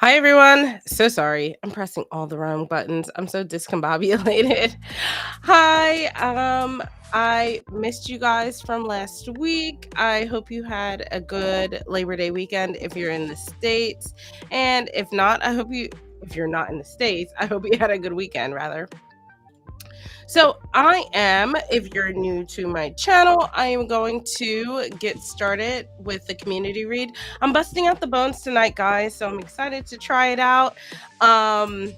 Hi everyone. So sorry. I'm pressing all the wrong buttons. I'm so discombobulated. Hi. I missed you guys from last week. I hope you had a good Labor Day weekend if you're in the States. And if not, if you're not in the States, I hope you had a good weekend rather. So, if you're new to my channel, I am going to get started with the community read. I'm busting out the bones tonight, guys, so I'm excited to try it out. Um,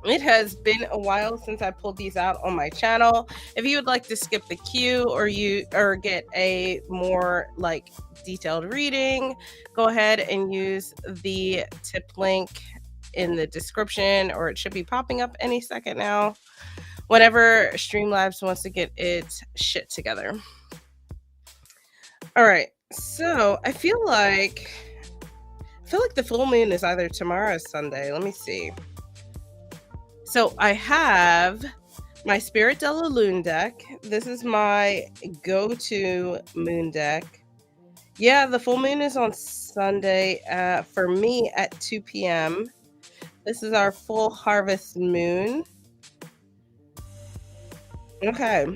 it has been a while since I pulled these out on my channel. If you would like to skip the queue or get a more like detailed reading, go ahead and use the tip link in the description, or it should be popping up any second now whenever Streamlabs wants to get its shit together. All right, so I feel like the full moon is either tomorrow or Sunday. Let me see. So I have my Spirit Della Lune deck. This is my go-to moon deck. Yeah, the full moon is on Sunday for me at 2 p.m. This is our full harvest moon. Okay.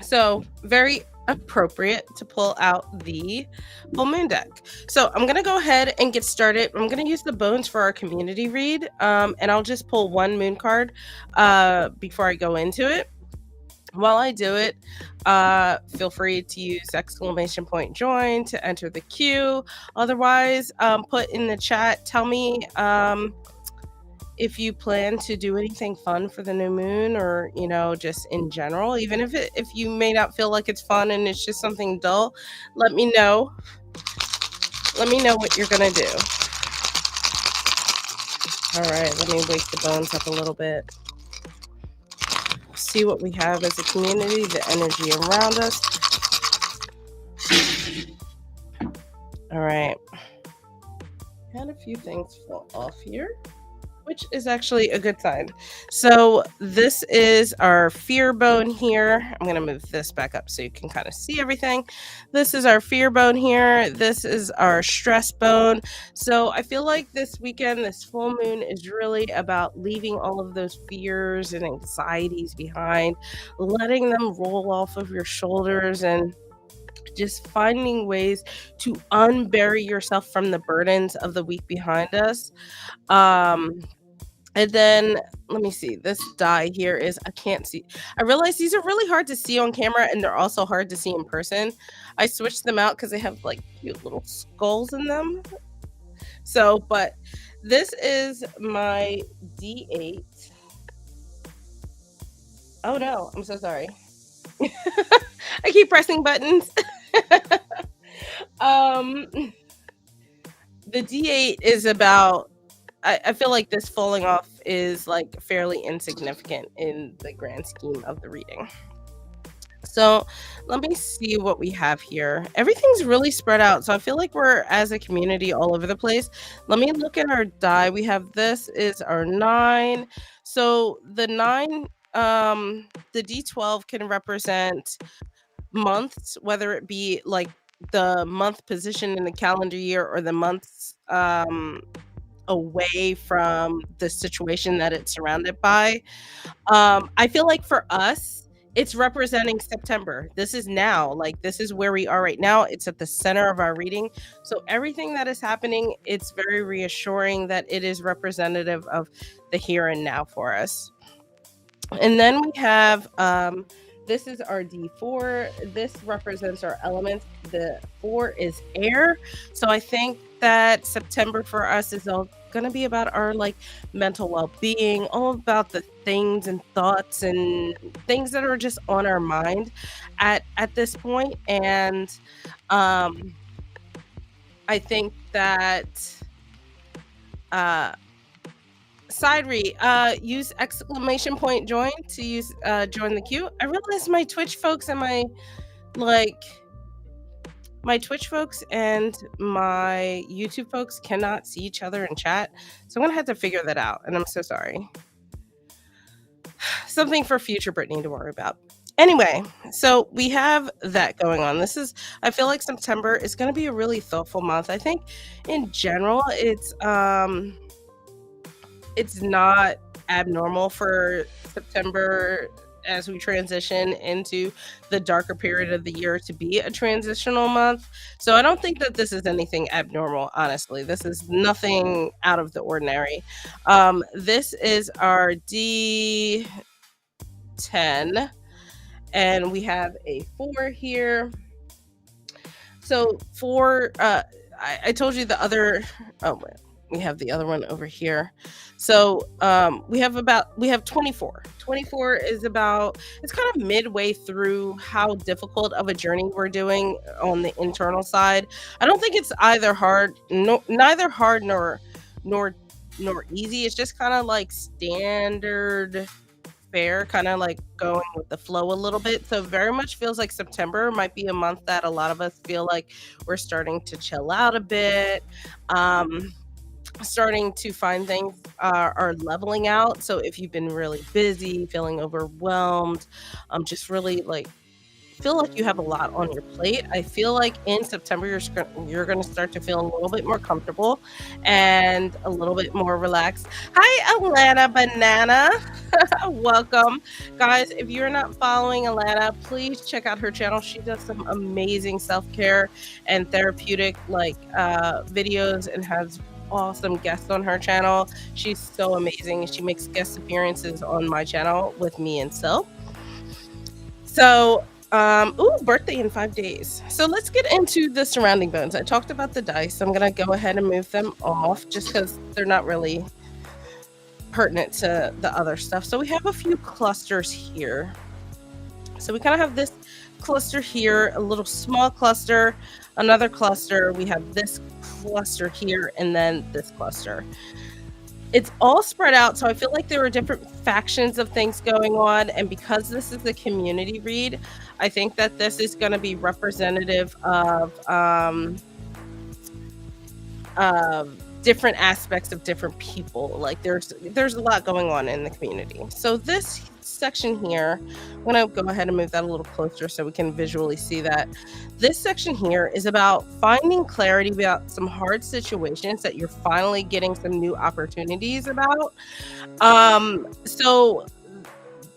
So very appropriate to pull out the full moon deck. So I'm gonna go ahead and get started. I'm gonna use the bones for our community read, and I'll just pull one moon card before I go into it. While I do it, feel free to use !join to enter the queue. Otherwise, put in the chat, tell me if you plan to do anything fun for the new moon, or just in general, even if you may not feel like it's fun and it's just something dull, let me know what you're gonna do. All right, let me wake the bones up a little bit, see what we have as a community, the energy around us. All right, had a few things fall off here, which is actually a good sign. So this is our fear bone here. I'm going to move this back up so you can kind of see everything. This is our fear bone here. This is our stress bone. So I feel like this weekend, this full moon is really about leaving all of those fears and anxieties behind, letting them roll off of your shoulders, and just finding ways to unbury yourself from the burdens of the week behind us. And then let me see. This die here is, I can't see. I realize these are really hard to see on camera, and they're also hard to see in person. I switched them out because they have like cute little skulls in them. So, but this is my D8. Oh no, I'm so sorry. I keep pressing buttons. The D8 is about, I feel like this falling off is like fairly insignificant in the grand scheme of the reading. So let me see what we have here. Everything's really spread out. So I feel like we're, as a community, all over the place. Let me look at our die. We have, this is our 9. So the 9, the D12 can represent months, whether it be like the month position in the calendar year, or the months away from the situation that it's surrounded by. I feel like for us, it's representing September. This is now, like, this is where we are right now. It's at the center of our reading. So everything that is happening, it's very reassuring that it is representative of the here and now for us. And then we have, this is our D4. This represents our elements. The 4 is air. So I think that September for us is all going to be about our like mental well-being, all about the things and thoughts and things that are just on our mind at this point. And I think that side read, use !join to use join the queue. I realize my Twitch folks and my Twitch folks and my YouTube folks cannot see each other in chat, so I'm gonna have to figure that out, and I'm so sorry. Something for future Brittany to worry about. Anyway, so we have that going on. I feel like September is going to be a really thoughtful month. I think in general, it's not abnormal for September as we transition into the darker period of the year to be a transitional month. So I don't think that this is anything abnormal, honestly. This is nothing out of the ordinary. This is our D10, and we have a 4 here. So for I told you the other oh wait, we have the other one over here. So we have 24. 24 is about it's kind of midway through how difficult of a journey we're doing on the internal side. I don't think it's either hard no neither hard nor nor easy. It's just kind of like standard fair, kind of like going with the flow a little bit. So very much feels like September might be a month that a lot of us feel like we're starting to chill out a bit. Um, Starting to find things are leveling out. So if you've been really busy, feeling overwhelmed, just really like feel like you have a lot on your plate. I feel like in September you're going to start to feel a little bit more comfortable and a little bit more relaxed. Hi, Alana Banana. Welcome, guys. If you're not following Alana, please check out her channel. She does some amazing self-care and therapeutic videos and has awesome guests on her channel. She's so amazing. She makes guest appearances on my channel with me and Sil. So, birthday in 5 days. So let's get into the surrounding bones. I talked about the dice. I'm gonna go ahead and move them off just because they're not really pertinent to the other stuff. So we have a few clusters here. So we kind of have this cluster here, a little small cluster, another cluster. We have this cluster here, and then this cluster. It's all spread out, so I feel like there are different factions of things going on, and because this is a community read, I think that this is going to be representative of different aspects of different people. Like there's a lot going on in the community. So this section here, I'm going to go ahead and move that a little closer so we can visually see that. This section here is about finding clarity about some hard situations that you're finally getting some new opportunities about. So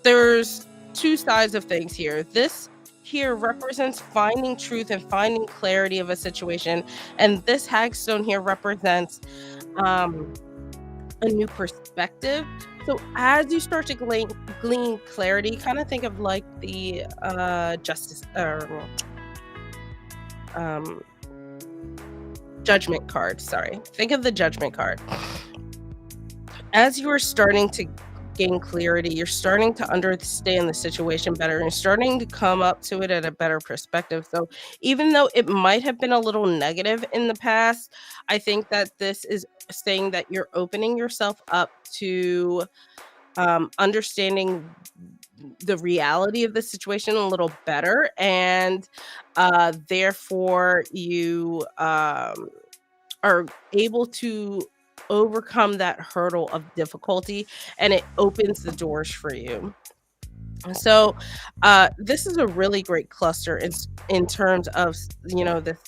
there's two sides of things here. This here represents finding truth and finding clarity of a situation, and this hagstone here represents a new perspective. So as you start to glean clarity, kind of think of like the judgment card. Sorry, think of the judgment card. As you are starting to gain clarity, you're starting to understand the situation better and starting to come up to it at a better perspective. So even though it might have been a little negative in the past, I think that this is saying that you're opening yourself up to understanding the reality of the situation a little better, and therefore you are able to overcome that hurdle of difficulty, and it opens the doors for you. So this is a really great cluster in terms of this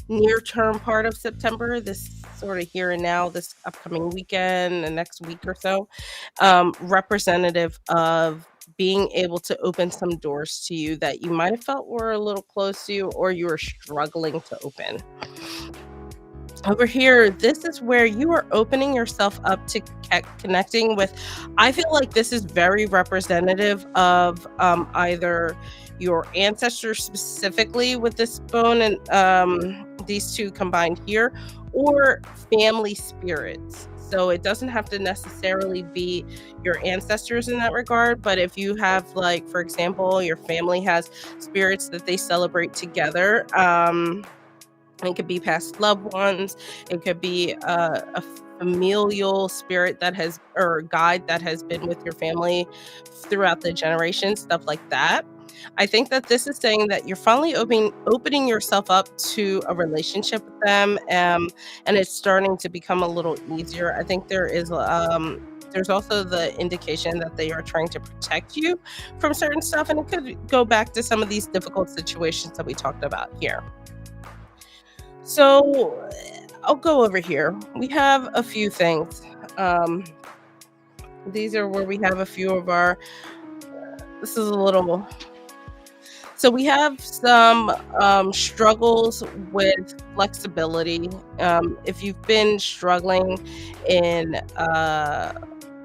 near term part of September, this sort of here and now, this upcoming weekend, the next week or so, representative of being able to open some doors to you that you might have felt were a little close to you or you were struggling to open. Over here, this is where you are opening yourself up to connecting with. I feel like this is very representative of either your ancestors specifically with this bone and these two combined here, or family spirits. So it doesn't have to necessarily be your ancestors in that regard, but if you have, like, for example, your family has spirits that they celebrate together. It could be past loved ones. It could be a familial spirit that has, or guide that has been with your family throughout the generations, stuff like that. I think that this is saying that you're finally opening yourself up to a relationship with them, and it's starting to become a little easier. I think there is there's also the indication that they are trying to protect you from certain stuff, and it could go back to some of these difficult situations that we talked about here. So I'll go over here. We have a few things. Um, these are where we have a few of our. This is a little. So we have some struggles with flexibility. If you've been struggling in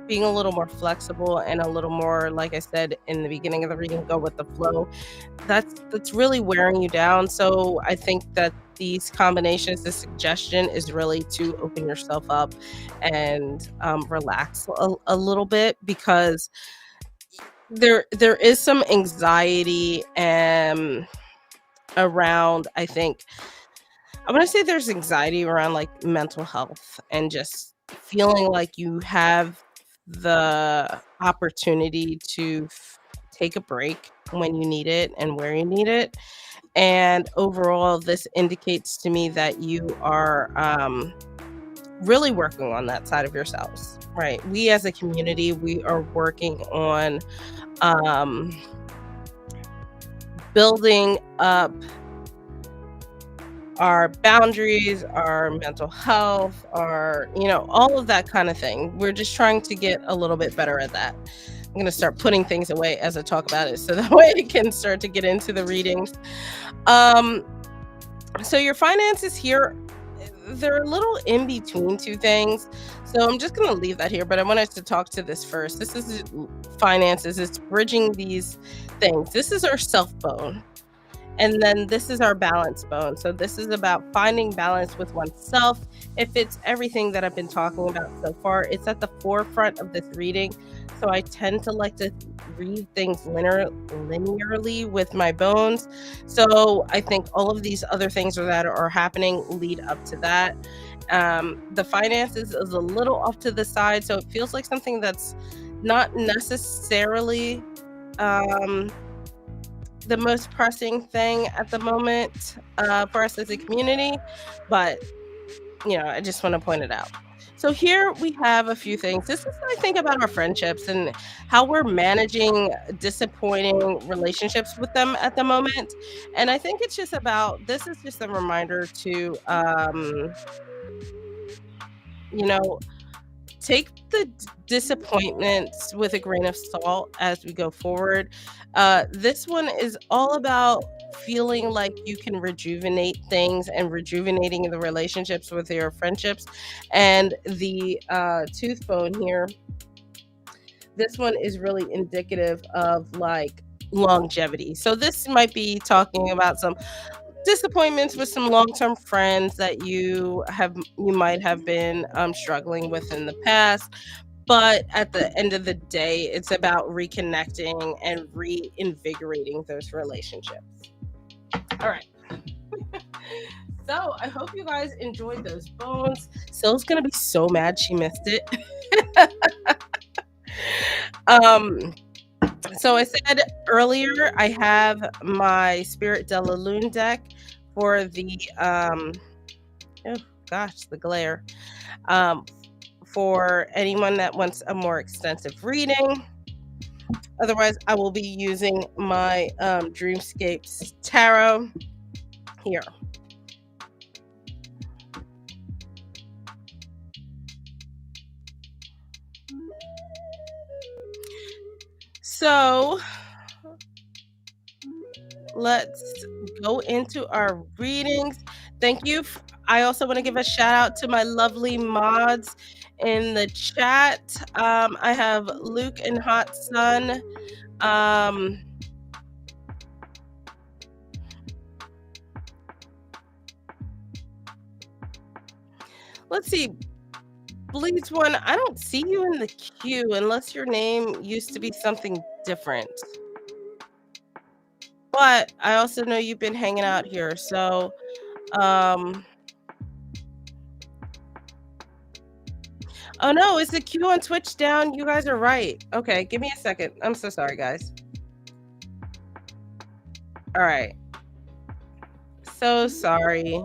being a little more flexible and a little more, like I said in the beginning of the reading, go with the flow, that's really wearing you down. So I think that these combinations, the suggestion is really to open yourself up and relax a little bit, because there is some anxiety around, I think, I want to say there's anxiety around like mental health and just feeling like you have the opportunity to take a break when you need it and where you need it. And overall, this indicates to me that you are really working on that side of yourselves, right? We as a community, we are working on um, building up our boundaries, our mental health, our, all of that kind of thing. We're just trying to get a little bit better at that. I'm going to start putting things away as I talk about it so that way I can start to get into the readings. Um, so your finances here, they're a little in between two things. So I'm just going to leave that here, but I wanted to talk to this first. This is finances. It's bridging these things. This is our self bone. And then this is our balance bone. So this is about finding balance with oneself. It fits everything that I've been talking about so far. It's at the forefront of this reading. So I tend to like to read things linearly with my bones. So I think all of these other things that are happening lead up to that. The finances is a little off to the side. So it feels like something that's not necessarily the most pressing thing at the moment for us as a community, but I just want to point it out. So here we have a few things. This is what I think about our friendships and how we're managing disappointing relationships with them at the moment. And I think it's just about, this is just a reminder to, you know, take the disappointments with a grain of salt as we go forward. This one is all about feeling like you can rejuvenate things and rejuvenating the relationships with your friendships. And the tooth bone here, this one is really indicative of like longevity. So this might be talking about some disappointments with some long-term friends that you might have been struggling with in the past, but at the end of the day it's about reconnecting and reinvigorating those relationships. All right. So I hope you guys enjoyed those bones. Syl's gonna be so mad she missed it. um So I said earlier, I have my Spirit de la Lune deck for the oh gosh, the glare. For anyone that wants a more extensive reading. Otherwise, I will be using my Dreamscapes Tarot here. So let's go into our readings. Thank you. I also want to give a shout out to my lovely mods in the chat. I have Luke and Hot Sun. Let's see. Bleeds One, I don't see you in the queue unless your name used to be something different. But I also know you've been hanging out here, so oh no, is the queue on Twitch down? You guys are right. Okay, give me a second. I'm so sorry, guys. All right. So sorry.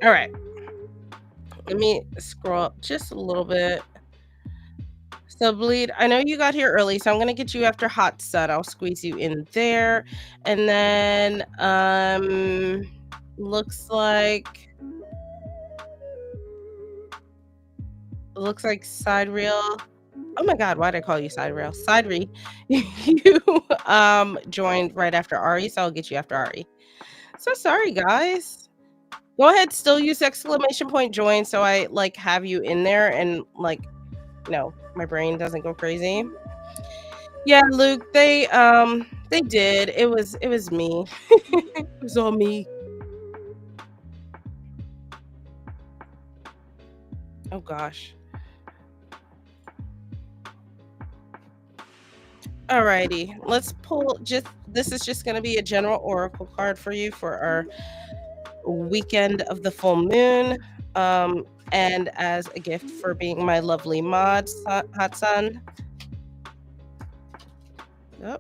All right. Let me scroll up just a little bit. So, Bleed, I know you got here early, so I'm gonna get you after Hot Sun. I'll squeeze you in there. And then looks like side reel. Oh my god, why did I call you side rail? Side re. You joined right after Ari, so I'll get you after Ari. So sorry guys. Go ahead, still use exclamation point join so I like have you in there and like no, my brain doesn't go crazy. Yeah, Luke, they did. It was me. It was all me. Oh gosh. Alrighty, let's pull just this is just gonna be a general oracle card for you for our weekend of the full moon. Um, and as a gift for being my lovely mod, Hot Sun. Oh,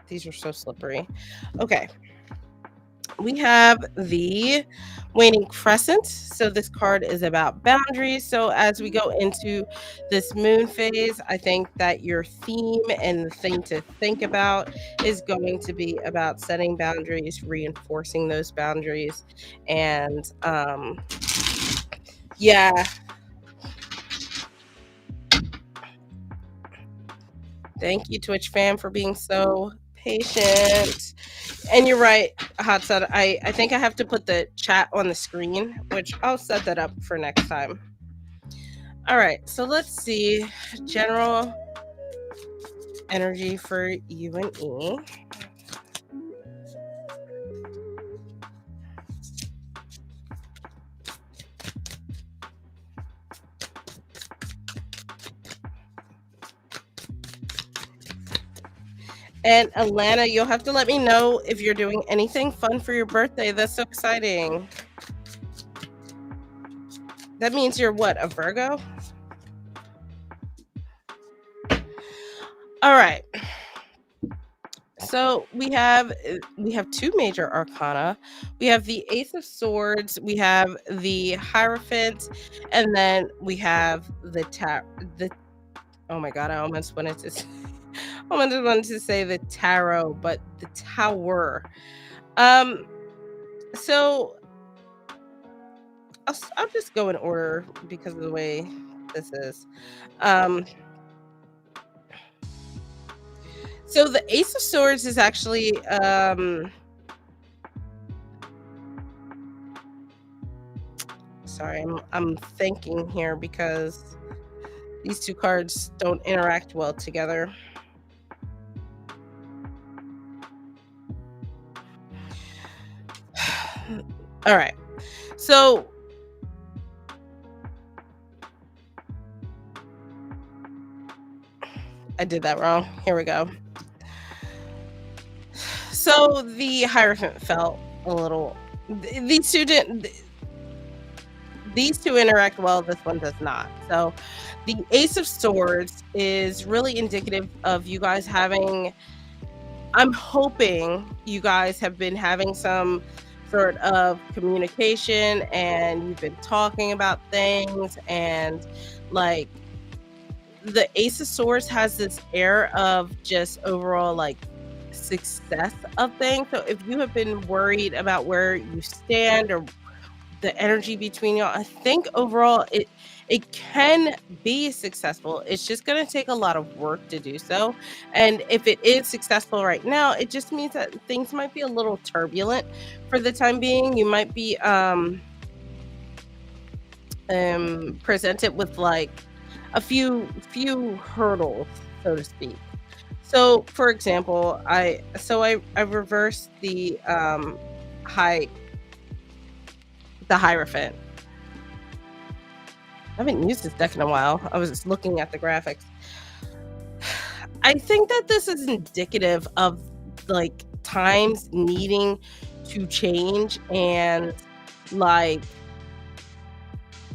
these are so slippery. Okay. We have the waning crescent. So this card is about boundaries. So as we go into this moon phase, I think that your theme and the thing to think about is going to be about setting boundaries, reinforcing those boundaries, and yeah. Thank you, Twitch fam, for being so patient. And you're right, Hot Sun. I think I have to put the chat on the screen, which I'll set that up for next time. All right, so let's see. General energy for you and E. And Alana, you'll have to let me know if you're doing anything fun for your birthday. That's so exciting. That means you're what, a Virgo? All right. So we have two major arcana. We have the Ace of Swords, we have the Hierophant, and then we have the oh my god, I almost wanted to say the tarot, but the Tower. So I'll just go in order because of the way this is. So the Ace of Swords is actually sorry, I'm thinking here because these two cards don't interact well together. All right. So I did that wrong. Here we go. So the Hierophant felt a little. These two didn't. These two interact well. This one does not. So the Ace of Swords is really indicative of you guys having. I'm hoping you guys have been having some sort of communication and you've been talking about things, and like the Ace of Swords has this air of just overall like success of things. So if you have been worried about where you stand or the energy between y'all, I think overall it can be successful. It's just going to take a lot of work to do so. And if it is successful right now, it just means that things might be a little turbulent for the time being. You might be presented with like a few hurdles, so to speak. So for example, I reversed the Hierophant. I haven't used this deck in a while. I was just looking at the graphics. I think that this is indicative of like times needing to change, and like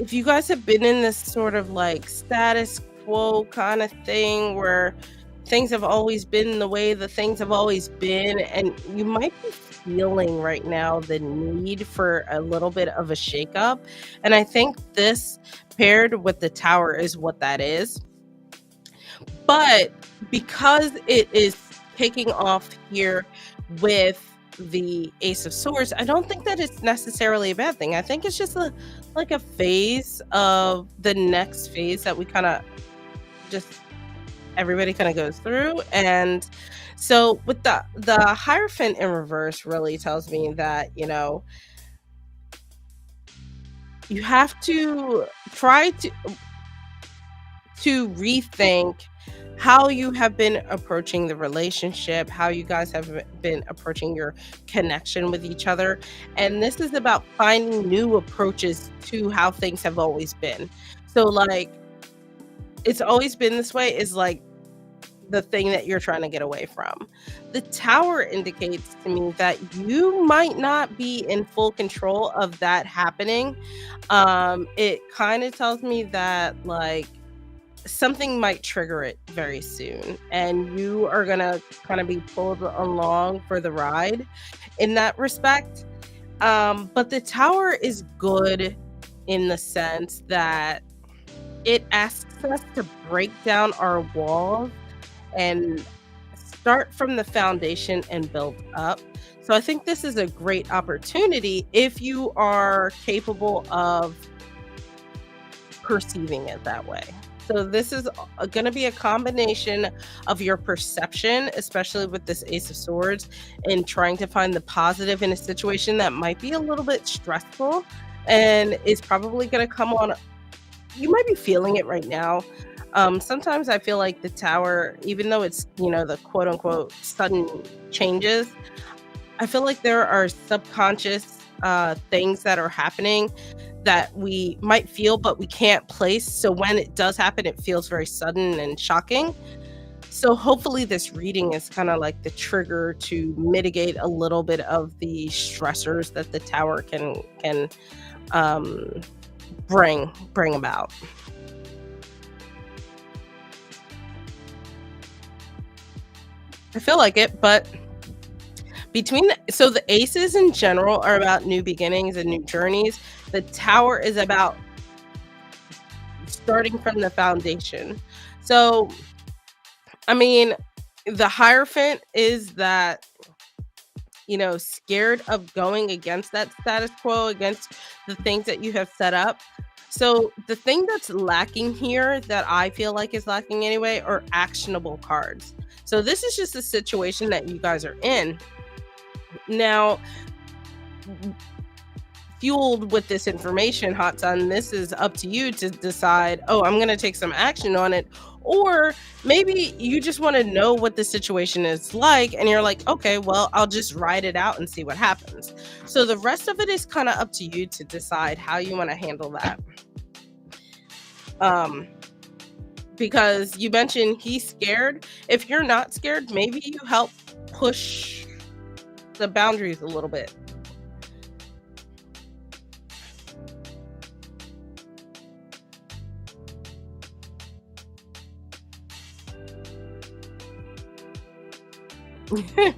if you guys have been in this sort of like status quo kind of thing where things have always been the way the things have always been, and you might be feeling right now the need for a little bit of a shakeup. And I think this paired with the tower is what that is. But because it is taking off here with the Ace of Swords, I don't think that it's necessarily a bad thing. I think it's just like a phase of the next phase that we kind of just everybody kind of goes through. And so with the Hierophant in reverse really tells me that, you have to try to rethink how you have been approaching the relationship, how you guys have been approaching your connection with each other. And this is about finding new approaches to how things have always been. So, like, it's always been this way is like the thing that you're trying to get away from. The tower indicates to me that you might not be in full control of that happening. It kind of tells me that, like, something might trigger it very soon, and you are gonna kind of be pulled along for the ride in that respect. But the tower is good in the sense that it asks us to break down our walls and start from the foundation and build up. So I think this is a great opportunity if you are capable of perceiving it that way. So this is going to be a combination of your perception, especially with this Ace of Swords, and trying to find the positive in a situation that might be a little bit stressful and is probably going to come on. You might be feeling it right now. Sometimes I feel like the tower, even though it's, the quote unquote sudden changes, I feel like there are subconscious things that are happening that we might feel, but we can't place. So when it does happen, it feels very sudden and shocking. So hopefully this reading is kind of like the trigger to mitigate a little bit of the stressors that the tower can bring about. I feel like it, but so the aces in general are about new beginnings and new journeys. The tower is about starting from the foundation. So, I mean, the Hierophant is that, scared of going against that status quo, against the things that you have set up. So the thing that's lacking here, that I feel like is lacking anyway, are actionable cards. So this is just a situation that you guys are in. Now, fueled with this information, Hot Sun, this is up to you to decide, oh, I'm going to take some action on it. Or maybe you just want to know what the situation is like, and you're like, okay, well, I'll just ride it out and see what happens. So the rest of it is kind of up to you to decide how you want to handle that. Because you mentioned he's scared. If you're not scared, maybe you help push the boundaries a little bit.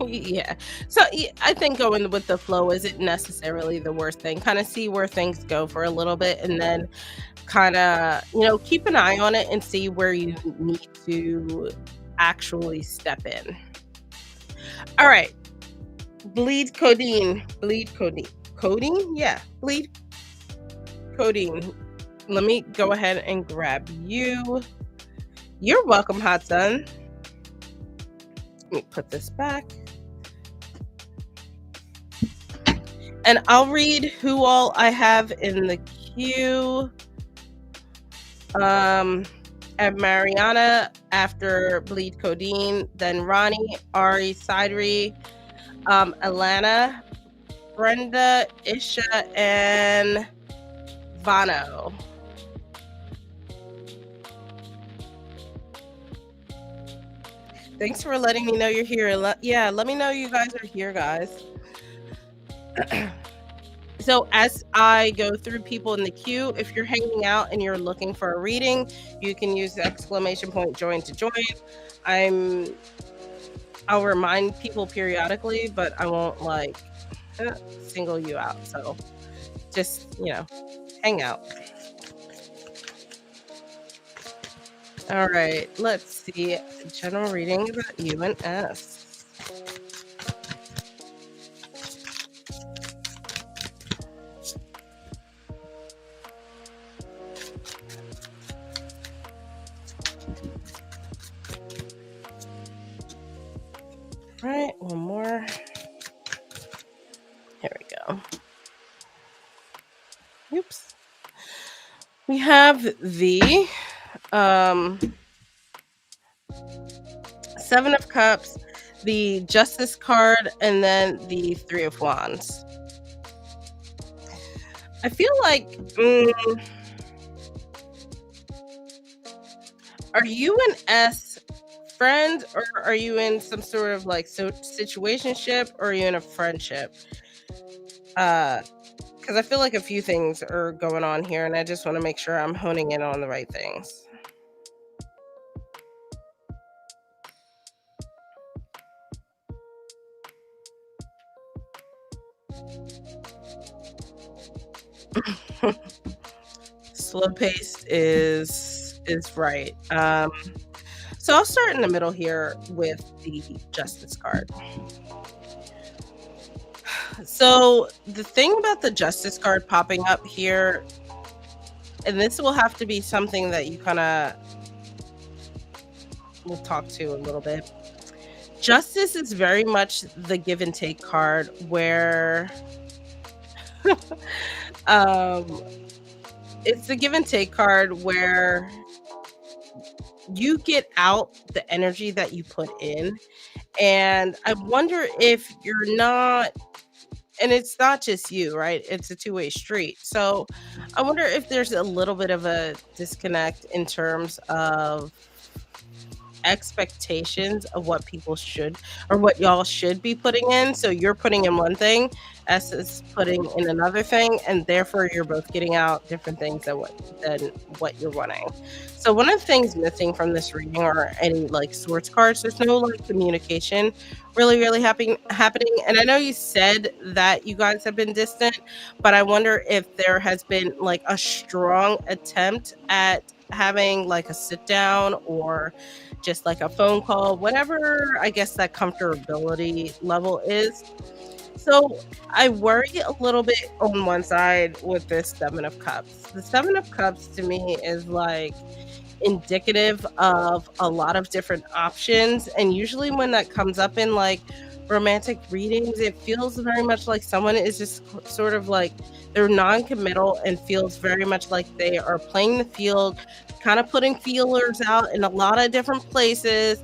Yeah. So I think going with the flow isn't necessarily the worst thing. Kind of see where things go for a little bit, and then kind of, keep an eye on it and see where you need to actually step in. All right. Bleed Codeine. Codeine? Yeah. Bleed Codeine. Let me go ahead and grab you. You're welcome, Hot Sun. Let me put this back. And I'll read who all I have in the queue. And Mariana after Bleed Codeine, then Ronnie, Ari, Sidri, Alana, Brenda, Isha, and Vano. Thanks for letting me know you're here. Let me know you guys are here, guys. So as I go through people in the queue, if you're hanging out and you're looking for a reading, you can use the ! join to join. I'll remind people periodically, but I won't single you out. So just, hang out. All right, let's see. General reading about you and S. All right, one more. Here we go. Oops. We have the Seven of Cups, the Justice card, and then the Three of Wands. I feel like, are you an S friend, or are you in some sort of like situationship, or are you in a friendship? Because I feel like a few things are going on here, and I just want to make sure I'm honing in on the right things. Slow paced is right. So I'll start in the middle here with the Justice card. So the thing about the Justice card popping up here, and this will have to be something that you kind of will talk to a little bit. Justice is very much the give and take card where it's the give and take card where you get out the energy that you put in. And I wonder if you're not, and it's not just you, right? It's a two-way street. So I wonder if there's a little bit of a disconnect in terms of expectations of what people should, or what y'all should be putting in. So you're putting in one thing, S is putting in another thing, and therefore you're both getting out different things than what you're wanting. So one of the things missing from this reading, or any like swords cards, there's no like communication really happening. And I know you said that you guys have been distant, but I wonder if there has been like a strong attempt at having like a sit down, or just like a phone call, whatever I guess that comfortability level is. So I worry a little bit on one side with this Seven of Cups. The Seven of Cups to me is like indicative of a lot of different options. And usually when that comes up in like romantic readings, it feels very much like someone is just sort of like they're non-committal, and feels very much like they are playing the field, kind of putting feelers out in a lot of different places,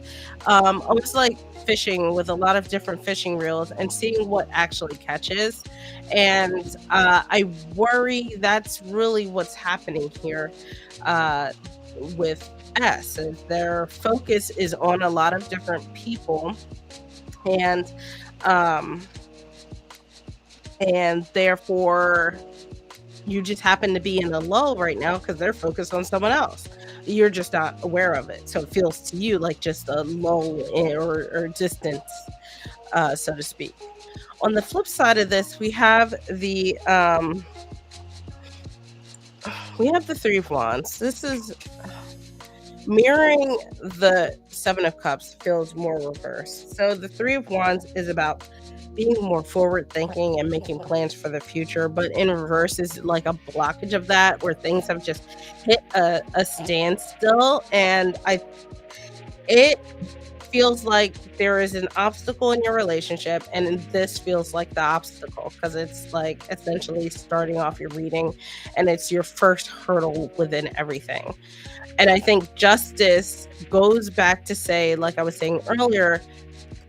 almost like fishing with a lot of different fishing reels and seeing what actually catches. And I worry that's really what's happening here with S. Is their focus is on a lot of different people, and therefore you just happen to be in a lull right now because they're focused on someone else. You're just not aware of it, so it feels to you like just a lull or distance, so to speak. On the flip side of this, we have the Three of Wands. This is mirroring the Seven of Cups, feels more reversed. So the Three of Wands is about being more forward thinking and making plans for the future, but in reverse is like a blockage of that, where things have just hit a standstill. And it feels like there is an obstacle in your relationship, and this feels like the obstacle, because it's like essentially starting off your reading, and it's your first hurdle within everything. And I think Justice goes back to say, like I was saying earlier,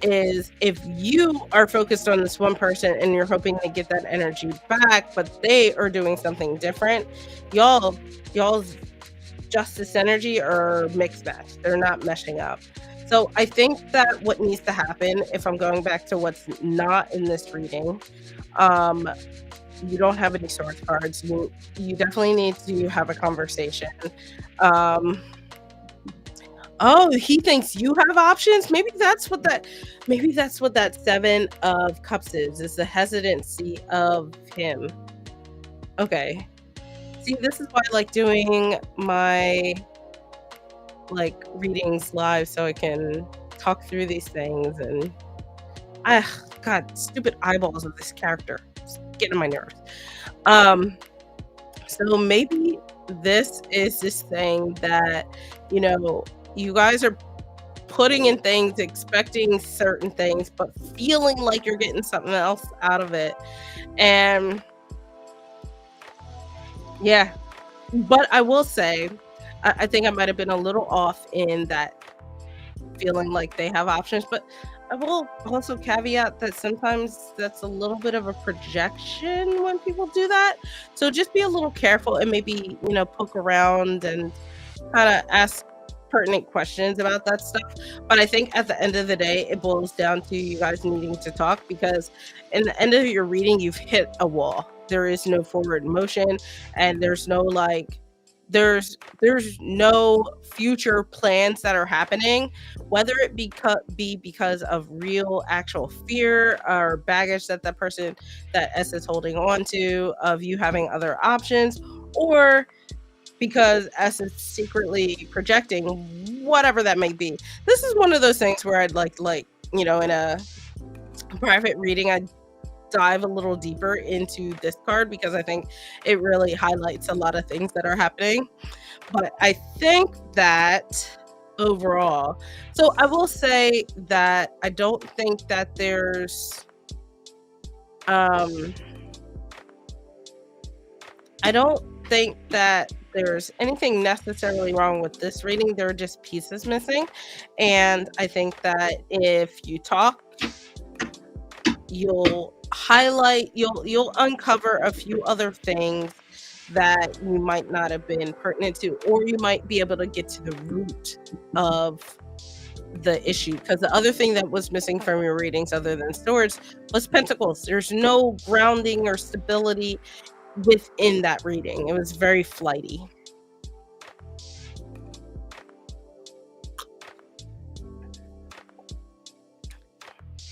is if you are focused on this one person and you're hoping to get that energy back, but they are doing something different, y'all's Justice energy are mixed match. They're not meshing up. So I think that what needs to happen, if I'm going back to what's not in this reading, you don't have any sword cards. You definitely need to have a conversation. Oh, he thinks you have options? Maybe that's what that 7 of cups is the hesitancy of him. Okay. See, this is why I like doing my, like, readings live so I can talk through these things and God, stupid eyeballs of this character. Just getting on my nerves. Um, so maybe this thing that, you know, you guys are putting in things, expecting certain things, but feeling like you're getting something else out of it. And yeah, but I will say, I think I might have been a little off in that feeling like they have options, but I will also caveat that sometimes that's a little bit of a projection when people do that. So just be a little careful and maybe, poke around and kind of ask pertinent questions about that stuff. But I think at the end of the day, it boils down to you guys needing to talk because in the end of your reading, you've hit a wall. There is no forward motion and there's no there's no future plans that are happening, whether it be because of real actual fear or baggage that that S is holding on to of you having other options, or because S is secretly projecting whatever that may be. This is one of those things where I'd in a private reading, I'd dive a little deeper into this card because I think it really highlights a lot of things that are happening. But I think that overall, so I will say that I don't think that I don't think that there's anything necessarily wrong with this reading. There are just pieces missing. And I think that if you talk, you'll uncover a few other things that you might not have been pertinent to, or you might be able to get to the root of the issue. Because the other thing that was missing from your readings, other than swords, was pentacles. There's no grounding or stability within that reading. It was very flighty.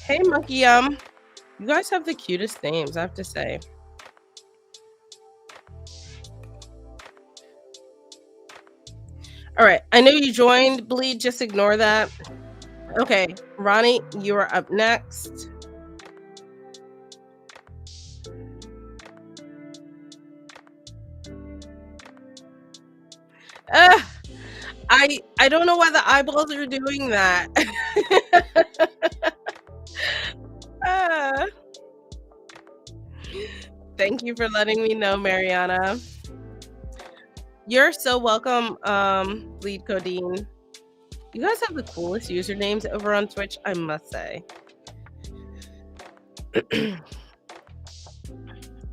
Hey, Monkey Yum. You guys have the cutest names, I have to say. All right. I know you joined, Bleed. Just ignore that. Okay. Ronnie, you are up next. I don't know why the eyeballs are doing that. Thank you for letting me know, Mariana. You're so welcome, Bleed Codeine. You guys have the coolest usernames over on Twitch, I must say.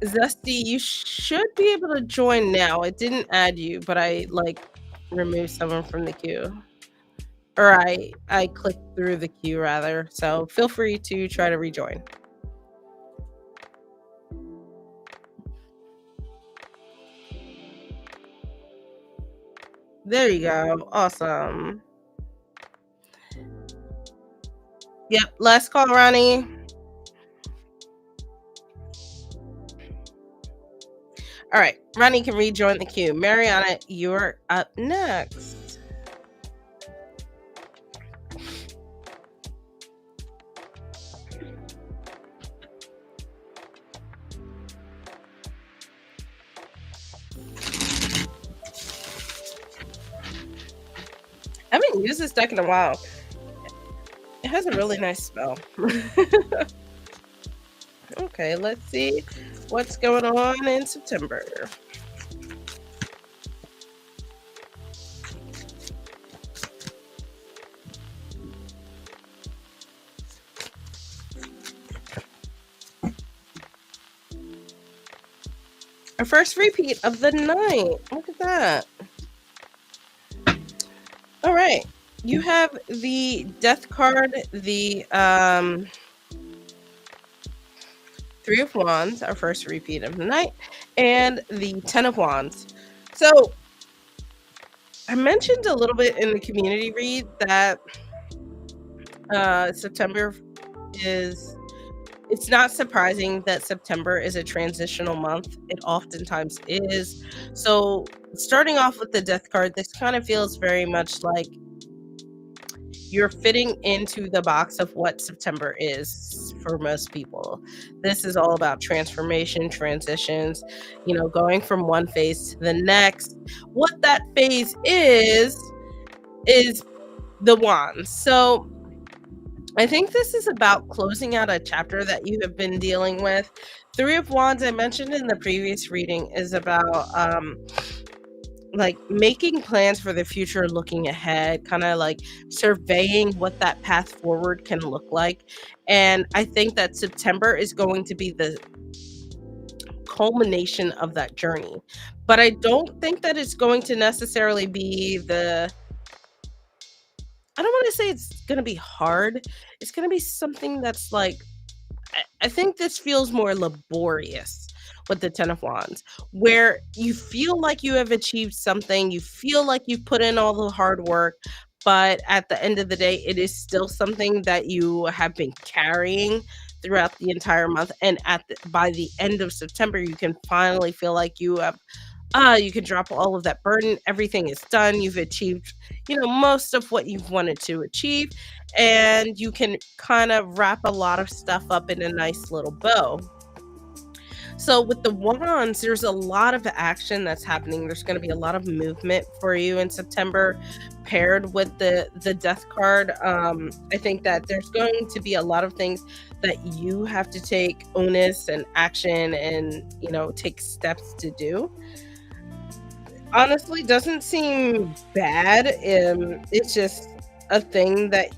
Zesty, you should be able to join now. It didn't add you, but I removed someone from the queue. Or I clicked through the queue rather. So feel free to try to rejoin. There you go. Awesome. Yep, last call, Ronnie. All right, Ronnie can rejoin the queue. Mariana, you're up next. I haven't used this deck in a while. It has a really nice spell. Okay, let's see what's going on in September. Our first repeat of the night. Look at that. All right. You have the Death card, the Three of Wands, our first repeat of the night, and the Ten of Wands. So I mentioned a little bit in the community read that September is it's not surprising that September is a transitional month. It oftentimes is. So, starting off with the death card, this kind of feels very much like you're fitting into the box of what September is for most people. This is all about transformation, transitions, going from one phase to the next. What that phase is the wands. So I think this is about closing out a chapter that you have been dealing with. Three of Wands, I mentioned in the previous reading, is about like making plans for the future, looking ahead, kind of like surveying what that path forward can look like. And I think that September is going to be the culmination of that journey. But I don't think that it's going to necessarily be I don't want to say it's going to be hard. It's going to be something that's like, I think this feels more laborious with the Ten of Wands, where you feel like you have achieved something, you feel like you've put in all the hard work, but at the end of the day, it is still something that you have been carrying throughout the entire month. And by the end of September, you can finally feel like you can drop all of that burden. Everything is done. You've achieved, most of what you've wanted to achieve, and you can kind of wrap a lot of stuff up in a nice little bow. So with the wands, there's a lot of action that's happening. There's going to be a lot of movement for you in September, paired with the death card. I think that there's going to be a lot of things that you have to take onus and action and take steps to do. Honestly, doesn't seem bad. It's just a thing that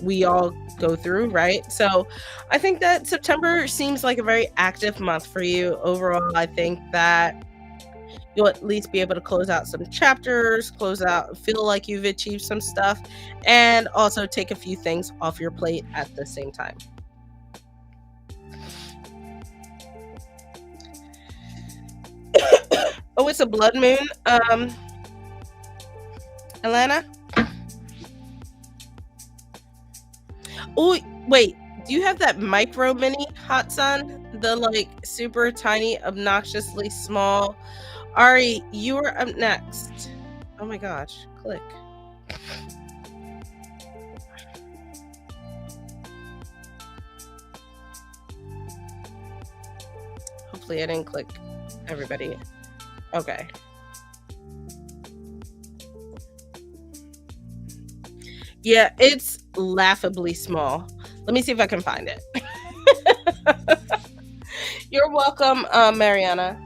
we all go through, right? So I think that September seems like a very active month for you overall. I think that you'll at least be able to close out some chapters, feel like you've achieved some stuff, and also take a few things off your plate at the same time. Oh, it's a blood moon. Alana? Oh, wait. Do you have that micro mini hot sun? The like super tiny, obnoxiously small. Ari, you are up next. Oh my gosh. Click. Hopefully I didn't click everybody. Okay. Yeah, it's laughably small. Let me see if I can find it. You're welcome, Mariana.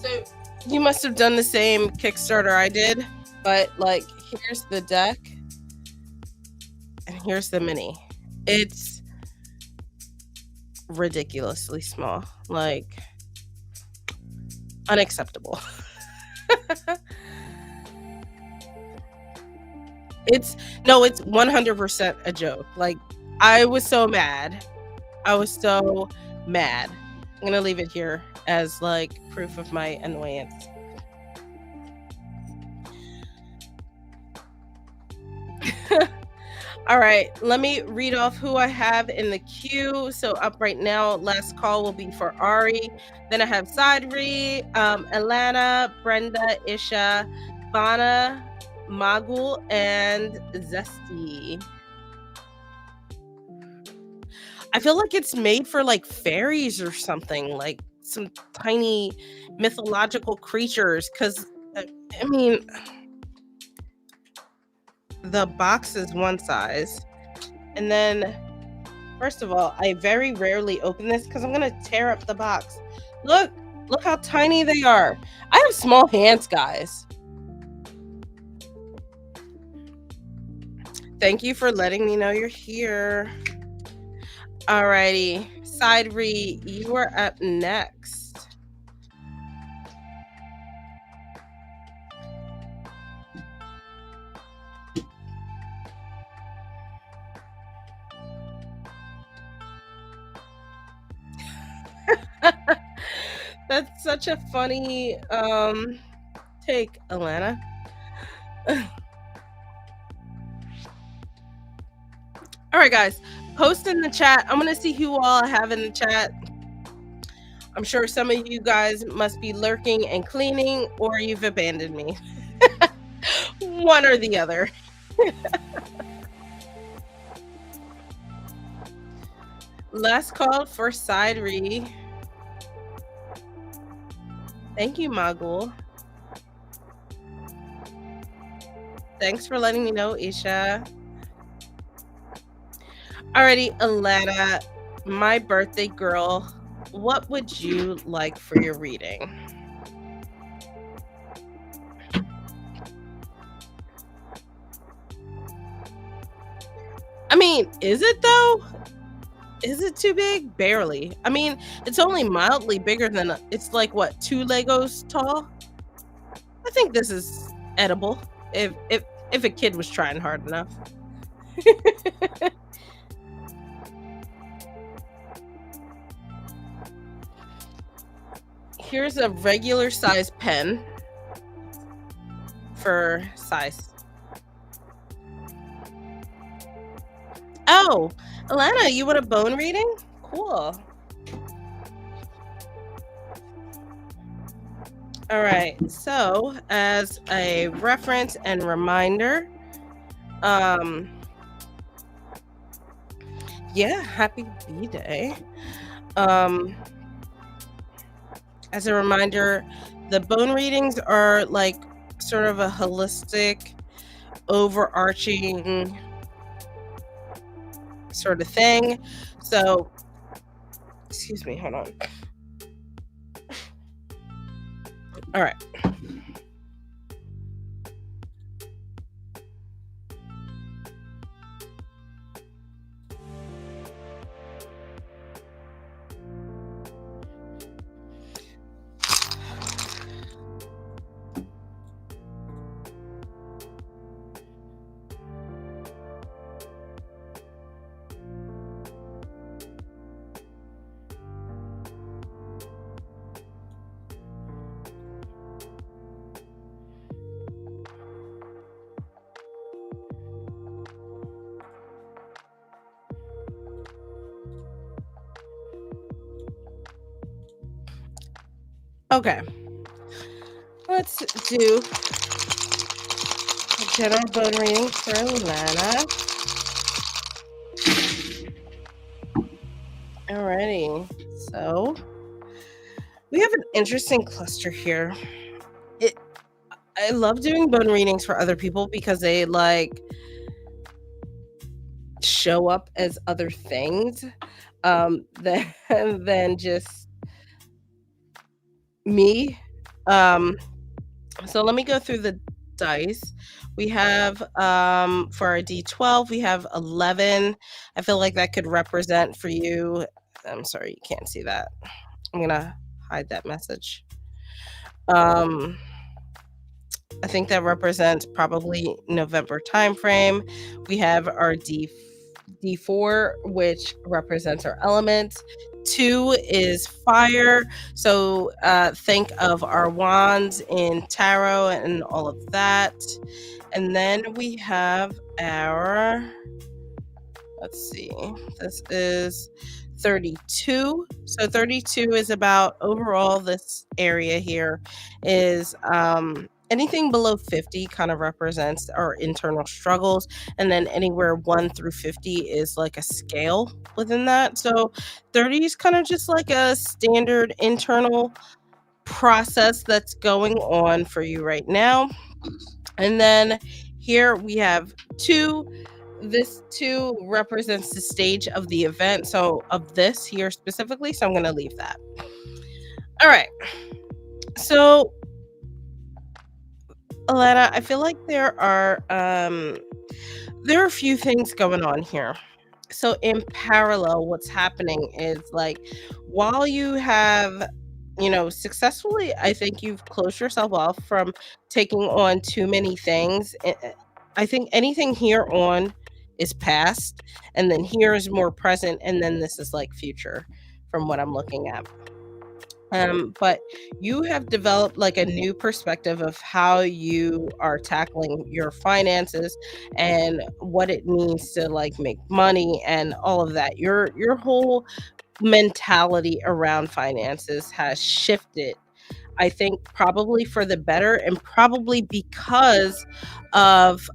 So you must have done the same Kickstarter I did, but like here's the deck and here's the mini. It's ridiculously small, like unacceptable. It's 100% a joke. Like I was so mad. I'm gonna leave it here as like proof of my annoyance. All right, let me read off who I have in the queue. So up right now, last call will be for Ari. Then I have Sadri, Alana, Brenda, Isha, Bana, Magul, and Zesty. I feel like it's made for like fairies or something, like some tiny mythological creatures. Because, I mean, the box is one size. And then, first of all, I very rarely open this because I'm going to tear up the box. Look how tiny they are. I have small hands, guys. Thank you for letting me know you're here. Alrighty, Sidri, you are up next. That's such a funny take, Alana. All right, guys, post in the chat. I'm gonna see who all I have in the chat. I'm sure some of you guys must be lurking and cleaning, or you've abandoned me. One or the other. Last call for side read. Thank you, Magul. Thanks for letting me know, Isha. Alrighty, Alana, my birthday girl, what would you like for your reading? I mean, is it though? Is it too big? Barely. I mean, it's only mildly bigger than it's like what, 2 Legos tall? I think this is edible if a kid was trying hard enough. Here's a regular size pen for size. Oh, Alana, you want a bone reading? Cool. All right, so as a reference and reminder, yeah, happy B-Day. As a reminder, the bone readings are like sort of a holistic, overarching sort of thing. So, excuse me, hold on. All right. Okay, let's do a general bone reading for Alana. Alrighty, so we have an interesting cluster here. I love doing bone readings for other people because they like show up as other things than just me. So let me go through the dice. We have for our D12, we have 11. I feel like that could represent for you. I'm sorry, you can't see that. I'm gonna hide that message. I think that represents probably November timeframe. We have our D4, which represents our elements. 2 is fire. So think of our wands in tarot and all of that. And then we have our, let's see, this is 32. So 32 is about overall this area here is anything below 50 kind of represents our internal struggles, and then anywhere 1 through 50 is like a scale within that. So 30 is kind of just like a standard internal process that's going on for you right now. And then here we have 2. This 2 represents the stage of the event, so of this here specifically, so I'm going to leave that. All right, so Alana, I feel like there are a few things going on here. So in parallel, what's happening is like while you have, successfully, I think you've closed yourself off from taking on too many things. I think anything here on is past, and then here is more present, and then this is like future from what I'm looking at. But you have developed like a new perspective of how you are tackling your finances and what it means to like make money and all of that. Your whole mentality around finances has shifted, I think, probably for the better, and probably because of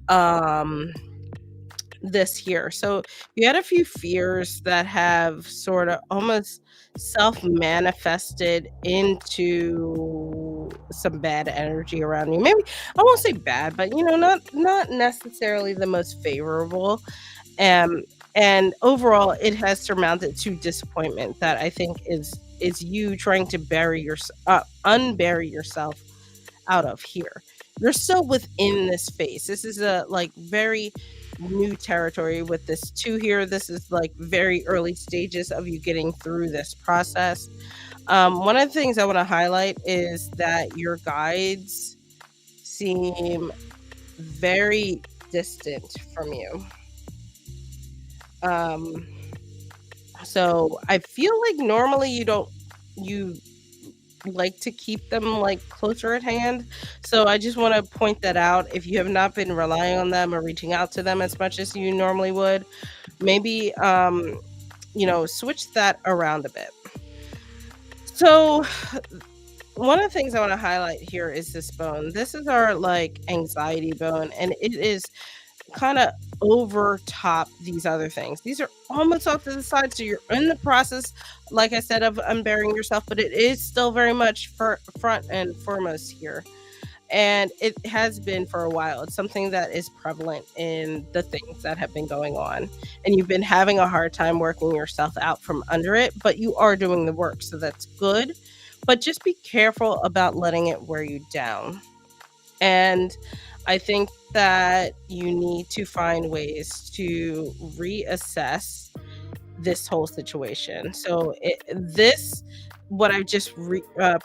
this year. So you had a few fears that have sort of almost self-manifested into some bad energy around you. Maybe I won't say bad, but not necessarily the most favorable. Um, and overall, it has surmounted to disappointment that I think is you trying to unbury yourself out of here. You're still within this phase. This is a like very new territory with this two here. This is like very early stages of you getting through this process. One of the things I want to highlight is that your guides seem very distant from you. Um, so I feel like normally you like to keep them like closer at hand. So I just want to point that out. If you have not been relying on them or reaching out to them as much as you normally would, maybe switch that around a bit. So one of the things I want to highlight here is this bone. This is our like anxiety bone, and it is kind of over top these other things. These are almost off to the side, so you're in the process, like I said, of unburying yourself, but it is still very much front and foremost here. And it has been for a while. It's something that is prevalent in the things that have been going on. And you've been having a hard time working yourself out from under it, but you are doing the work. So that's good. But just be careful about letting it wear you down. And I think that you need to find ways to reassess this whole situation. So what I've just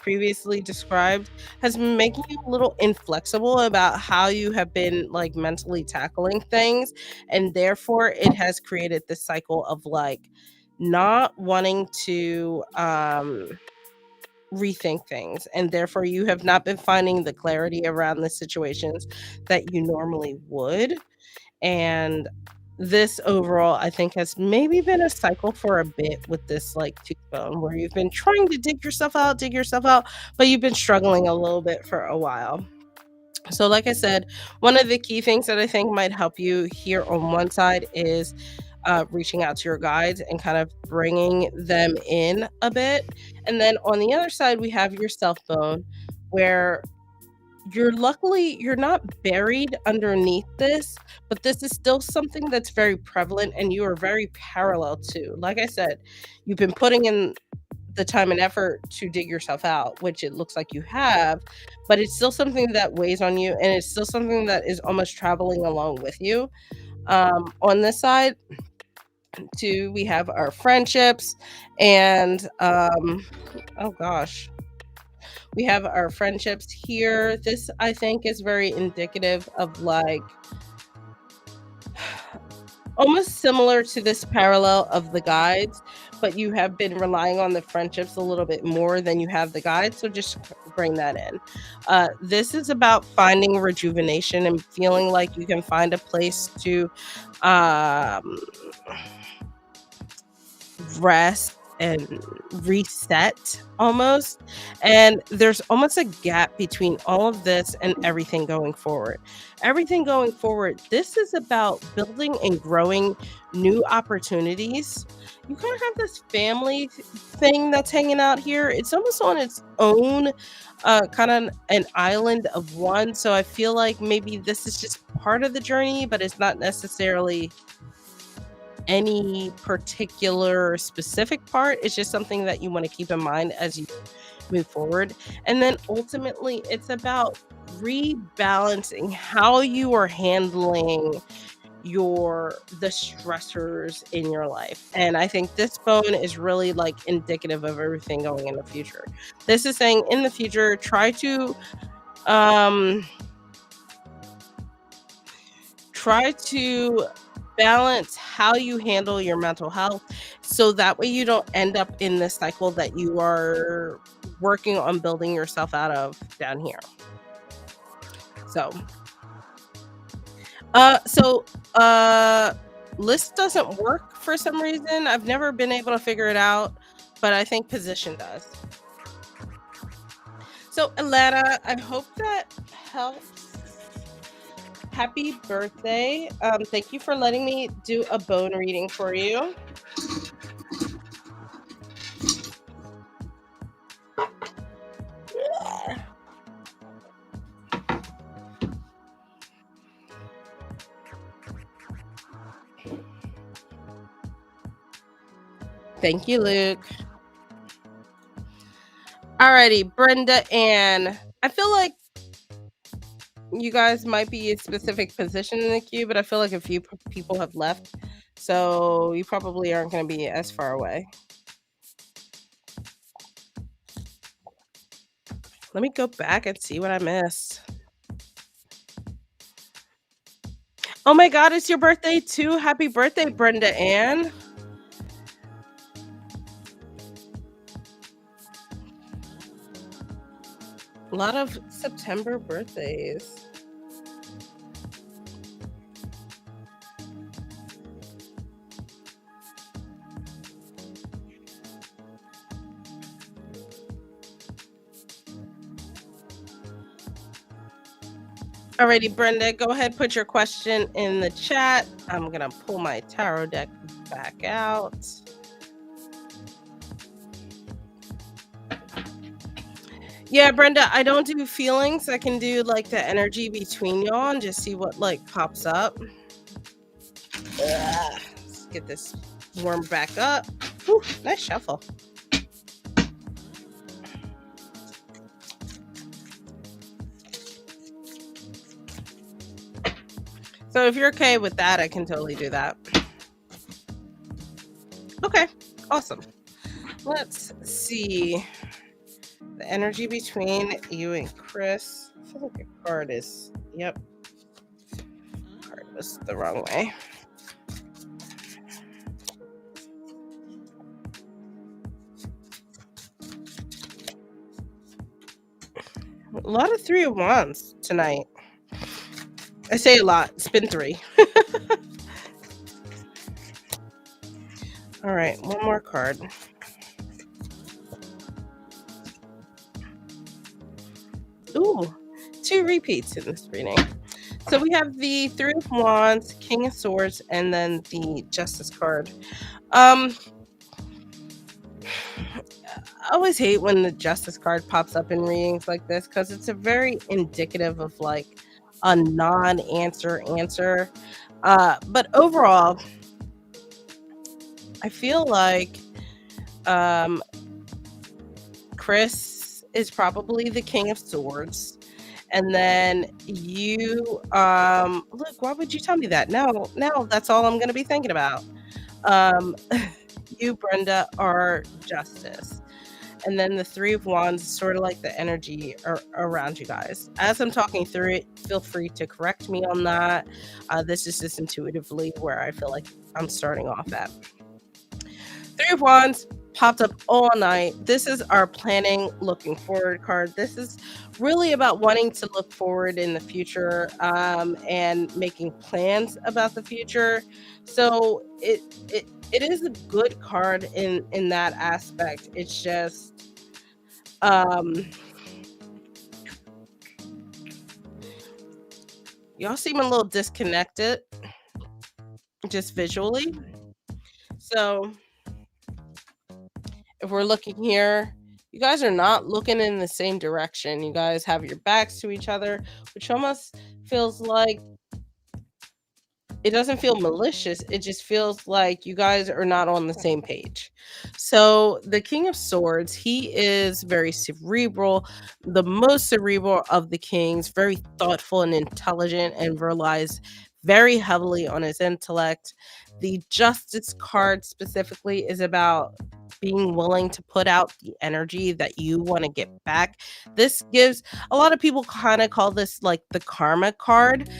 previously described has been making you a little inflexible about how you have been like mentally tackling things, and therefore it has created this cycle of like not wanting to rethink things, and therefore you have not been finding the clarity around the situations that you normally would. And this overall, I think, has maybe been a cycle for a bit with this like tooth bone, where you've been trying to dig yourself out, but you've been struggling a little bit for a while. So like I said, one of the key things that I think might help you here on one side is reaching out to your guides and kind of bringing them in a bit. And then on the other side, we have your self bone, where you're not buried underneath this, but this is still something that's very prevalent and you are very parallel to. Like I said, you've been putting in the time and effort to dig yourself out, which it looks like you have, but it's still something that weighs on you, and it's still something that is almost traveling along with you. On this side, too, we have our friendships, and oh gosh, we have our friendships here. This I think is very indicative of like almost similar to this parallel of the guides, but you have been relying on the friendships a little bit more than you have the guides. So just bring that in. This is about finding rejuvenation and feeling like you can find a place to um, rest and reset almost. And there's almost a gap between all of this and everything going forward. Everything going forward, this is about building and growing new opportunities. You kind of have this family thing that's hanging out here. It's almost on its own, kind of an island of one. So I feel like maybe this is just part of the journey, but it's not necessarily any particular specific part. It's just something that you want to keep in mind as you move forward. And then ultimately, it's about rebalancing how you are handling the stressors in your life. And I think this bone is really like indicative of everything going in the future. This is saying in the future, um try to balance how you handle your mental health so that way you don't end up in this cycle that you are working on building yourself out of down here. So, uh, so, uh, list doesn't work for some reason. I've never been able to figure it out, but I think position does. So, Alana, I hope that helps. Happy birthday. Thank you for letting me do a bone reading for you. Thank you, Luke. Alrighty, Brenda Ann. I feel like you guys might be a specific position in the queue, but I feel like a few people have left, so you probably aren't going to be as far away. Let me go back and see what I missed. Oh my god, it's your birthday too. Happy birthday, Brenda Ann. A lot of September birthdays. Alrighty, Brenda, go ahead, put your question in the chat. I'm gonna pull my tarot deck back out. Yeah, Brenda, I don't do feelings. I can do like the energy between y'all and just see what like pops up. Let's get this warmed back up. Whew, nice shuffle. So if you're okay with that, I can totally do that. Okay, awesome. Let's see the energy between you and Chris. I feel like your card is, yep. Card was the wrong way. A lot of 3 of Wands tonight. I say a lot. It's been 3. All right, one more card. Ooh, 2 repeats in this reading. So we have the 3 of Wands, King of Swords, and then the Justice card. I always hate when the Justice card pops up in readings like this because it's a very indicative of like a non-answer answer. But overall, I feel like Chris is probably the King of Swords. And then you, look, why would you tell me that? Now that's all I'm going to be thinking about. You, Brenda, are Justice. And then the 3 of Wands is sort of like the energy around you guys. As I'm talking through it, feel free to correct me on that. This is just intuitively where I feel like I'm starting off at. 3 of Wands popped up all night. This is our planning, looking forward card. This is really about wanting to look forward in the future and making plans about the future. So it is a good card in that aspect. It's just y'all seem a little disconnected just visually. So if we're looking here, you guys are not looking in the same direction. You guys have your backs to each other, which almost feels like it doesn't feel malicious. It just feels like you guys are not on the same page. So the King of Swords, he is very cerebral, the most cerebral of the kings, very thoughtful and intelligent, and relies very heavily on his intellect. The Justice card specifically is about being willing to put out the energy that you want to get back. This gives a lot of people kind of call this like the karma card.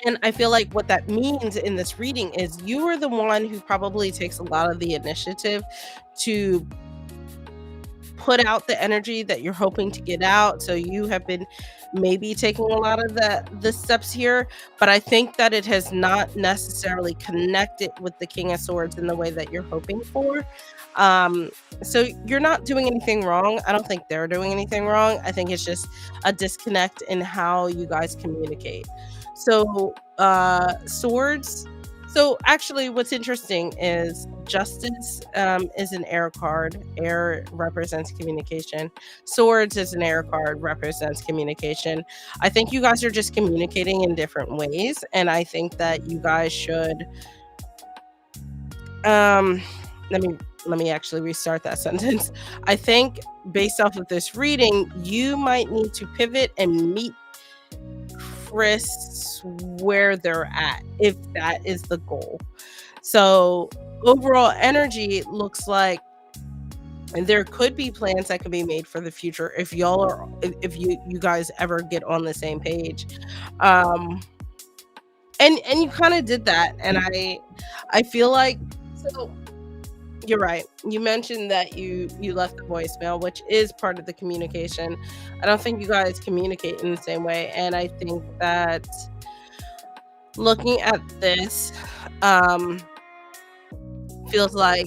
And I feel like what that means in this reading is you are the one who probably takes a lot of the initiative to put out the energy that you're hoping to get out. So you have been maybe taking a lot of the steps here, but I think that it has not necessarily connected with the King of Swords in the way that you're hoping for. Um, so you're not doing anything wrong. I don't think they're doing anything wrong. I think it's just a disconnect in how you guys communicate. So swords, so actually, what's interesting is Justice is an air card. Air represents communication. Swords is an air card, represents communication. I think you guys are just communicating in different ways, and I think that you guys should. Um, let me actually restart that sentence. I think based off of this reading, you might need to pivot and meet Chris where they're at, if that is the goal. So overall energy looks like, and there could be plans that could be made for the future if y'all are, if you guys ever get on the same page. Um and you kind of did that, and I feel like, so you're right. You mentioned that you left the voicemail, which is part of the communication. I don't think you guys communicate in the same way, and I think that looking at this, um feels like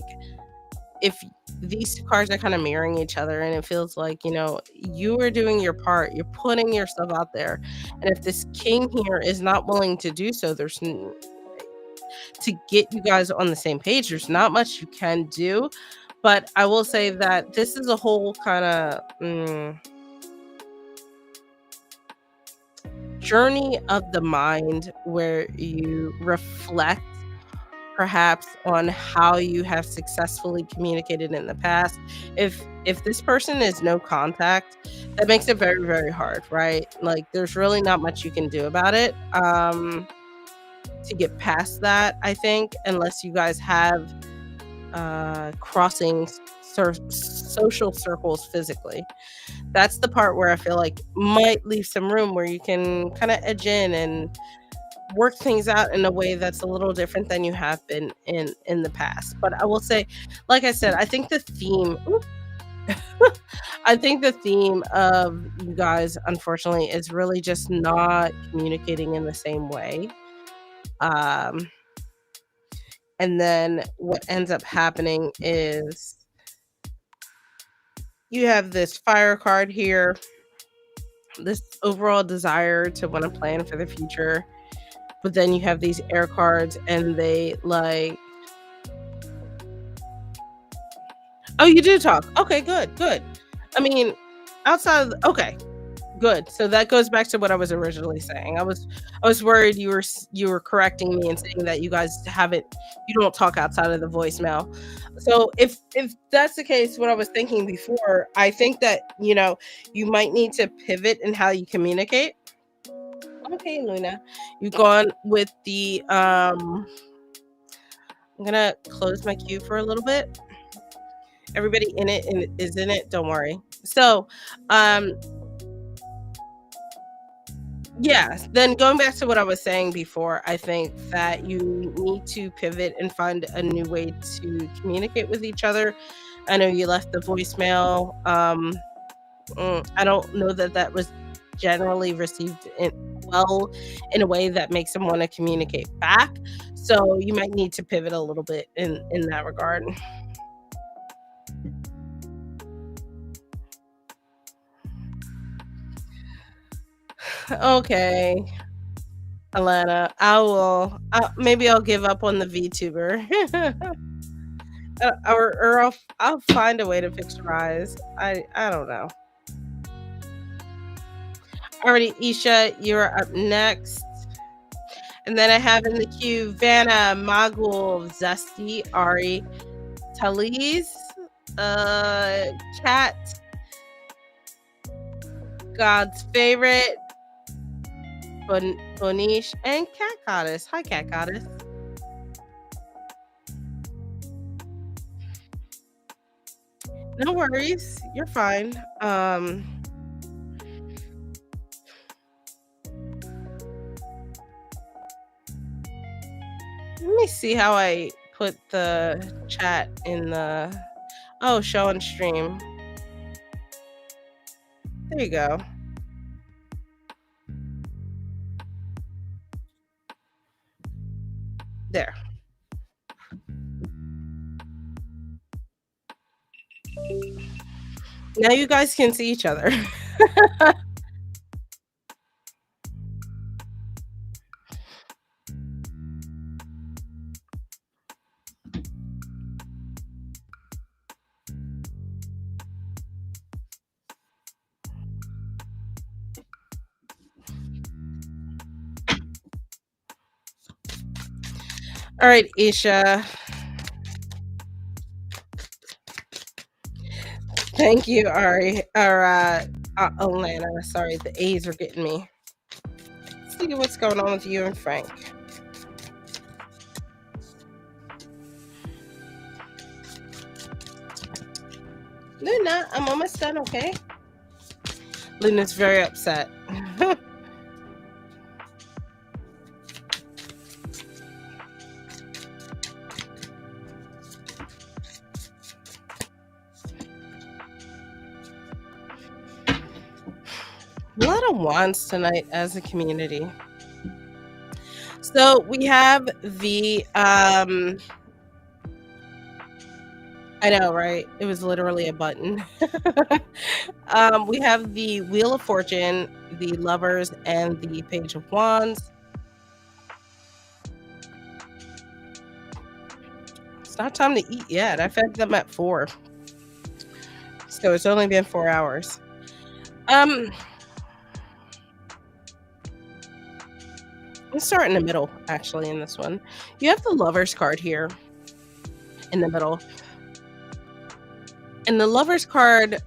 if these two cards are kind of mirroring each other, and it feels like, you are doing your part, you're putting yourself out there, and if this king here is not willing to do so, to get you guys on the same page, there's not much you can do. But I will say that this is a whole kind of journey of the mind where you reflect perhaps on how you have successfully communicated in the past. If this person is no contact, that makes it very, very hard, right? Like there's really not much you can do about it to get past that, I think, unless you guys have crossing social circles physically. That's the part where I feel like might leave some room where you can kind of edge in and work things out in a way that's a little different than you have been in the past. But I will say, like I said, I think the theme I think the theme of you guys, unfortunately, is really just not communicating in the same way. Um, and then what ends up happening is you have this fire card here, this overall desire to want to plan for the future. But then you have these air cards, and they like, oh, you do talk. Okay, good, good. I mean, outside of okay, good. So that goes back to what I was originally saying. I was worried you were correcting me and saying that you guys you don't talk outside of the voicemail. So if that's the case, what I was thinking before, I think that you might need to pivot in how you communicate. Okay, Luna, you've gone with the I'm gonna close my queue for a little bit. Everybody in it is in it. Don't worry. So, um, yeah. Then going back to what I was saying before, I think that you need to pivot and find a new way to communicate with each other. I know you left the voicemail. I don't know that that was generally received well in a way that makes them want to communicate back. So you might need to pivot a little bit in that regard. Okay, Alana, maybe I'll give up on the VTuber. Or I'll find a way to fix your eyes. I don't know. Alrighty, Isha, you're up next. And then I have in the queue Vanna, Magul, Zesty, Ari, Talise, Cat, God's favorite, Bonish, and Cat Goddess. Hi, Cat Goddess. No worries, you're fine. me see how I put the chat in the oh, show and stream. There you go. There. Now you guys can see each other. All right, Isha. Thank you, Ari. Or Alana. Sorry, the A's are getting me. Let's see what's going on with you and Frank. Luna, I'm almost done, okay? Luna's very upset. A lot of wands tonight as a community. So we have the I know, right? It was literally a button. We have the Wheel of Fortune, the Lovers, and the Page of Wands. It's not time to eat yet. I fed them at 4. So it's only been 4 hours. Let's start in the middle, actually, in this one. You have the Lovers card here in the middle. And the Lovers card,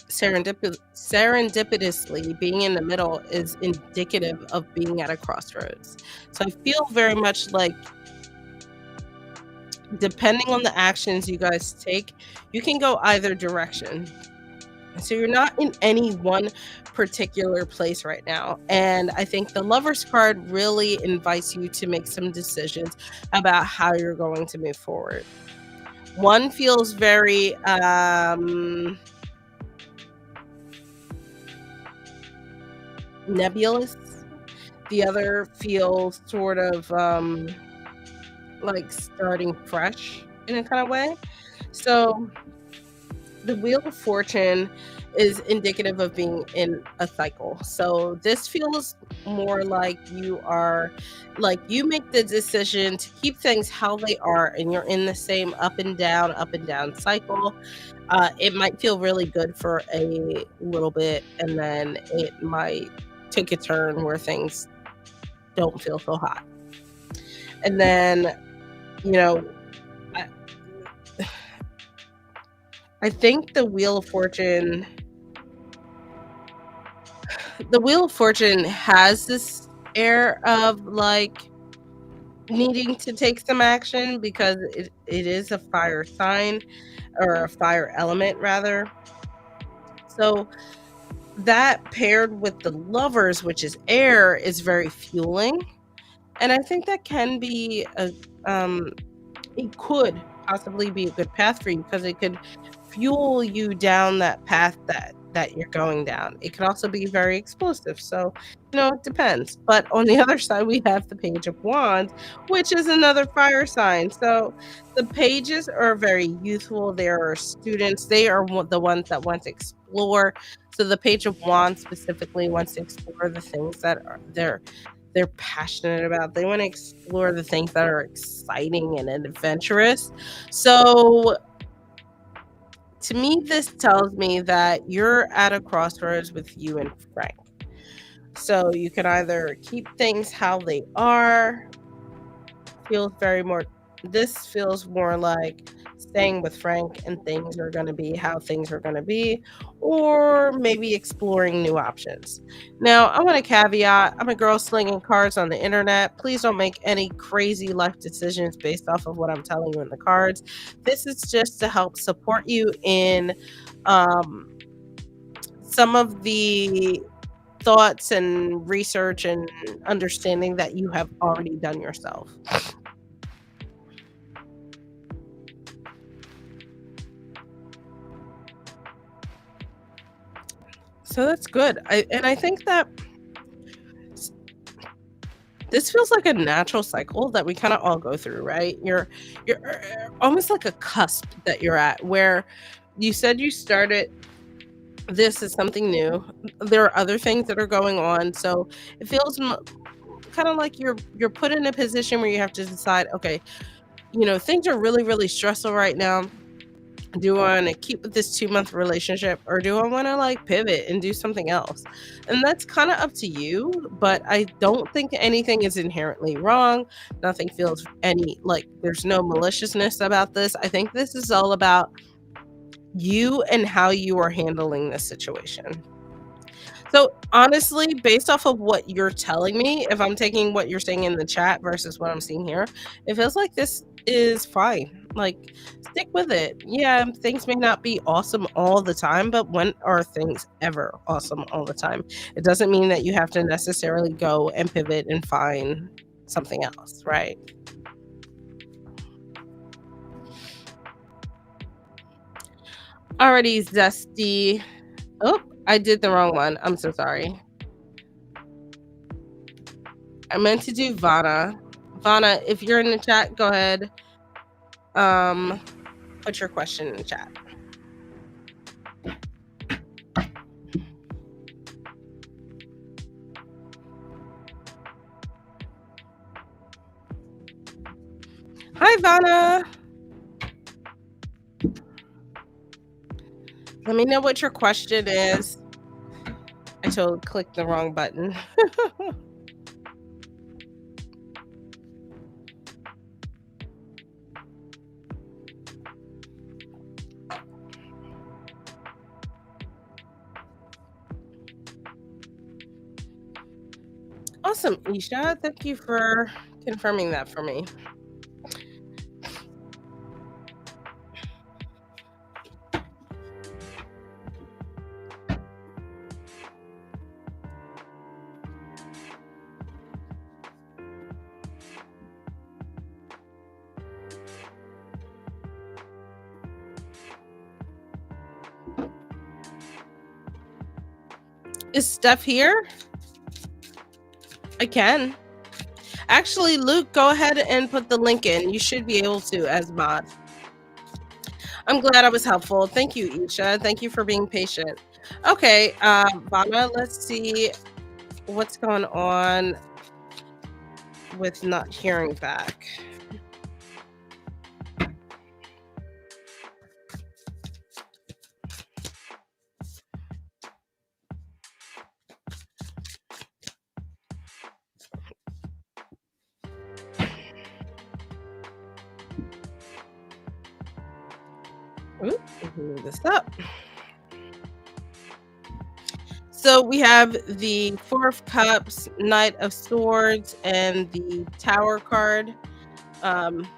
serendipitously being in the middle, is indicative of being at a crossroads. So I feel very much like, depending on the actions you guys take, you can go either direction. So you're not in any one particular place right now. And I think the Lovers card really invites you to make some decisions about how you're going to move forward. One feels very nebulous. The other feels sort of like starting fresh in a kind of way. So the Wheel of Fortune is indicative of being in a cycle. So this feels more like you make the decision to keep things how they are, and you're in the same up and down cycle. It might feel really good for a little bit, and then it might take a turn where things don't feel so hot. And then, you know, I think the Wheel of Fortune has this air of like needing to take some action because it is a fire sign, or a fire element rather. So that paired with the Lovers, which is air, is very fueling. And I think that can be it could possibly be a good path for you, because it could fuel you down that path that you're going down. It could also be very explosive. So, it depends. But on the other side, we have the Page of Wands, which is another fire sign. So the pages are very youthful. They are students. They are the ones that want to explore. So the Page of Wands specifically wants to explore the things that they're passionate about. They want to explore the things that are exciting and adventurous. So to me, this tells me that you're at a crossroads with you and Frank. So you can either keep things how they are. This feels more like staying with Frank and things are going to be how things are going to be, or maybe exploring new options. Now, I want to caveat, I'm a girl slinging cards on the internet. Please don't make any crazy life decisions based off of what I'm telling you in the cards. This is just to help support you in some of the thoughts and research and understanding that you have already done yourself. So that's good. I think that s- this feels like a natural cycle that we kind of all go through, right? You're almost like a cusp that you're at where you said you started this is something new. There are other things that are going on, so it feels kind of like you're put in a position where you have to decide, okay, things are really really stressful right now. Do I want to keep with this 2-month relationship, or do I want to like pivot and do something else? And that's kind of up to you, but I don't think anything is inherently wrong. Nothing feels any like there's no maliciousness about this. I think this is all about you and how you are handling this situation. So, honestly, based off of what you're telling me, if I'm taking what you're saying in the chat versus what I'm seeing here, it feels like this is fine. Like, stick with it. Yeah, things may not be awesome all the time, but when are things ever awesome all the time? It doesn't mean that you have to necessarily go and pivot and find something else, right? Already zesty. Oh, I did the wrong one. I'm so sorry. I meant to do Vana. Vana, if you're in the chat, go ahead. Um, put your question in the chat. Hi, Vana. Let me know what your question is. I totally clicked the wrong button. Awesome, Isha. Thank you for confirming that for me. Is Steph here? I can. Actually, Luke, go ahead and put the link in. You should be able to as mod. I'm glad I was helpful. Thank you, Isha. Thank you for being patient. Okay, Vana, let's see what's going on with not hearing back. Ooh, move this up. So we have the Four of Cups, Knight of Swords, and the Tower card. Queen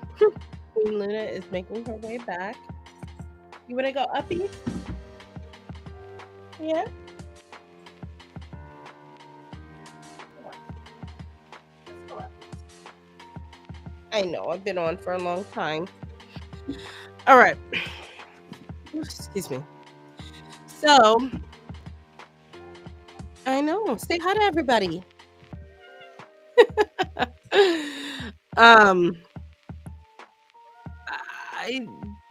Luna is making her way back. You want to go uppy? Yeah. I know, I've been on for a long time. All right. Excuse me. So, I know. Say hi to everybody. um, I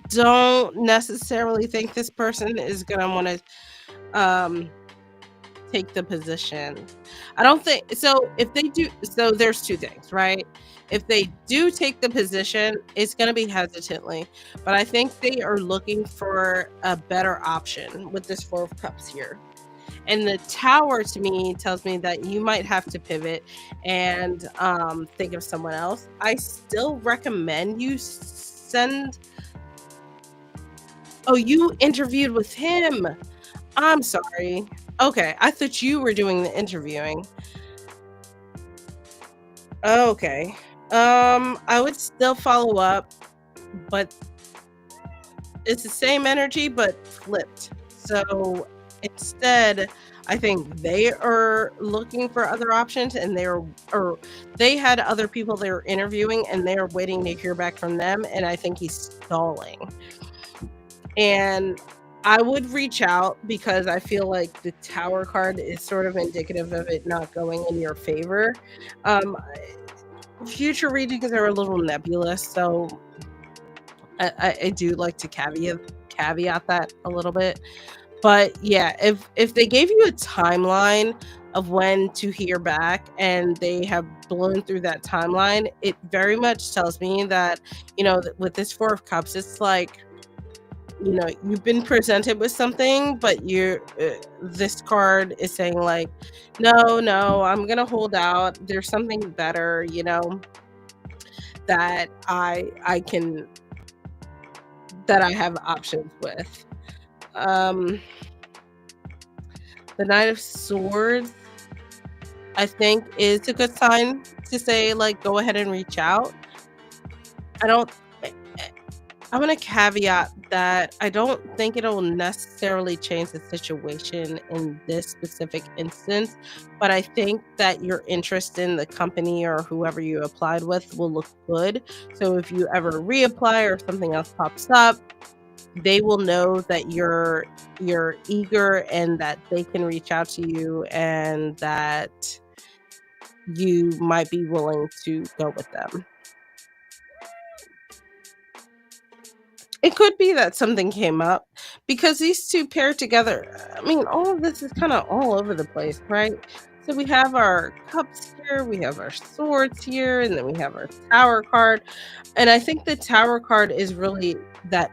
don't necessarily think this person is gonna want to take the position. I don't think so. If they do, so there's two things, right? If they do take the position, it's going to be hesitantly, but I think they are looking for a better option with this Four of Cups here. And the Tower to me tells me that you might have to pivot and think of someone else. I still recommend you send. Oh, you interviewed with him. I'm sorry. Okay, I thought you were doing the interviewing. Okay. I would still follow up, but it's the same energy but flipped. So instead, I think they are looking for other options and they had other people they were interviewing and they're waiting to hear back from them, and I think he's stalling. And I would reach out because I feel like the tower card is sort of indicative of it not going in your favor. Um, Future readings are a little nebulous, so I do like to caveat that a little bit. But yeah, if they gave you a timeline of when to hear back and they have blown through that timeline, it very much tells me that, with this Four of Cups, it's like, you've been presented with something, but this card is saying like, no, no, I'm gonna hold out. There's something better, that I have options with. Um, the Knight of Swords, I think, is a good sign to say, like, go ahead and reach out. I don't I I'm gonna caveat that I don't think it'll necessarily change the situation in this specific instance, but I think that your interest in the company or whoever you applied with will look good. So if you ever reapply or something else pops up, they will know that you're eager and that they can reach out to you and that you might be willing to go with them. It could be that something came up because these 2 paired together, I mean, all of this is kinda all over the place, right? So we have our cups here, we have our swords here, and then we have our tower card, and I think the tower card is really that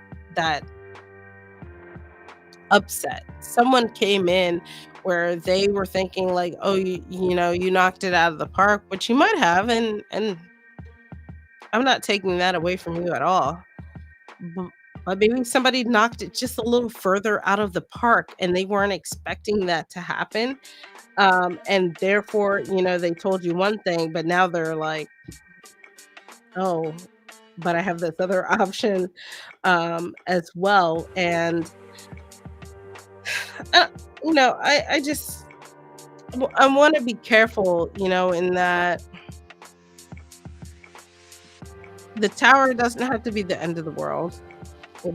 upset. Someone came in where they were thinking like, "Oh, you knocked it out of the park," which you might have, and I'm not taking that away from you at all. B but maybe somebody knocked it just a little further out of the park, and they weren't expecting that to happen, and therefore, they told you one thing, but now they're like, "Oh, but I have this other option, as well," and, uh, I just I wanna be careful, in that the tower doesn't have to be the end of the world,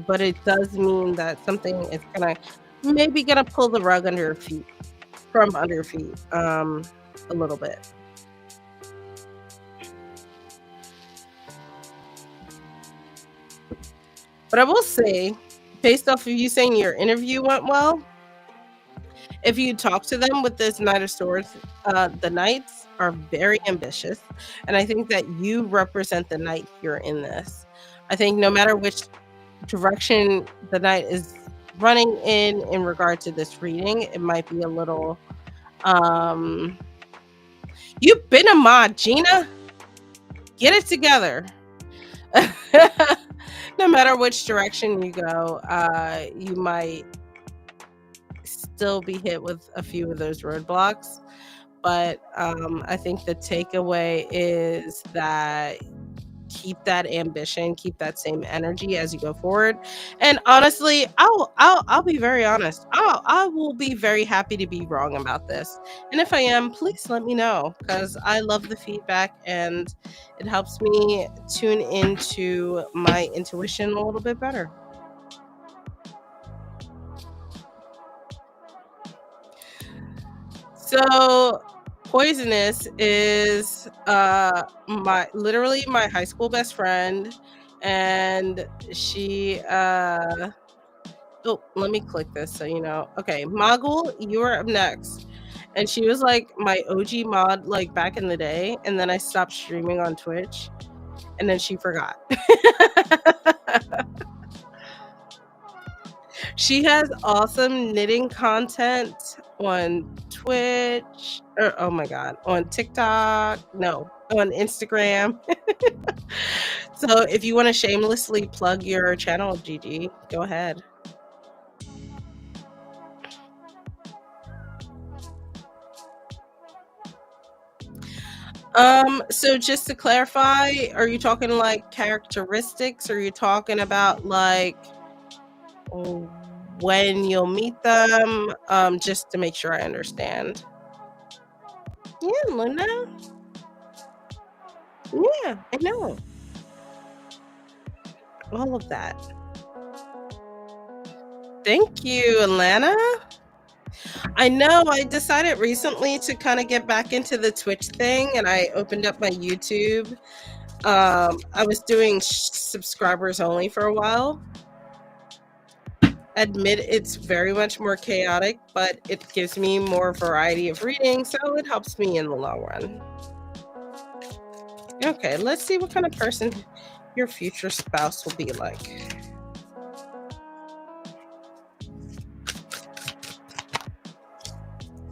but it does mean that something is gonna pull the rug under your feet from under your feet, a little bit. But I will say, based off of you saying your interview went well, if you talk to them with this Knight of Swords, the knights are very ambitious, and I think that you represent the knight here in this. I think no matter which direction the knight is running in regard to this reading, it might be a little, um "You've been a mod, Gina. Get it together." No matter which direction you go, you might still be hit with a few of those roadblocks. But I think the takeaway is that keep that ambition, keep that same energy as you go forward. And honestly, I'll be very honest. I will be very happy to be wrong about this. And if I am, please let me know because I love the feedback and it helps me tune into my intuition a little bit better. So Poisonous is my high school best friend, and she oh, let me click this so you know. Okay, Mogul, you're up next. And she was like my OG mod like back in the day, and then I stopped streaming on Twitch, and then she forgot. She has awesome knitting content on Twitch, or oh my god, on TikTok, no, on Instagram. So if you want to shamelessly plug your channel, Gigi, go ahead. So just to clarify, are you talking like characteristics? Or are you talking about like when you'll meet them? Just to make sure I understand. Yeah, Luna. Yeah, I know. All of that. Thank you, Alana. I know I decided recently to kind of get back into the Twitch thing, and I opened up my YouTube. I was doing subscribers only for a while. Admit it's very much more chaotic, but it gives me more variety of reading, so it helps me in the long run. Okay, let's see what kind of person your future spouse will be like.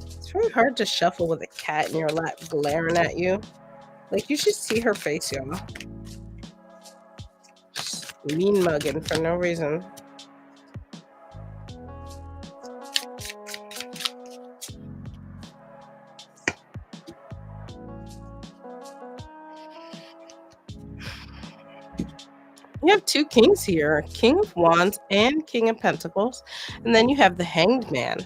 It's very hard to shuffle with a cat in your lap glaring at you. Like, you should see her face, y'all. Just mean mugging for no reason. You have two kings here, King of Wands and King of Pentacles, and then you have the Hanged Man.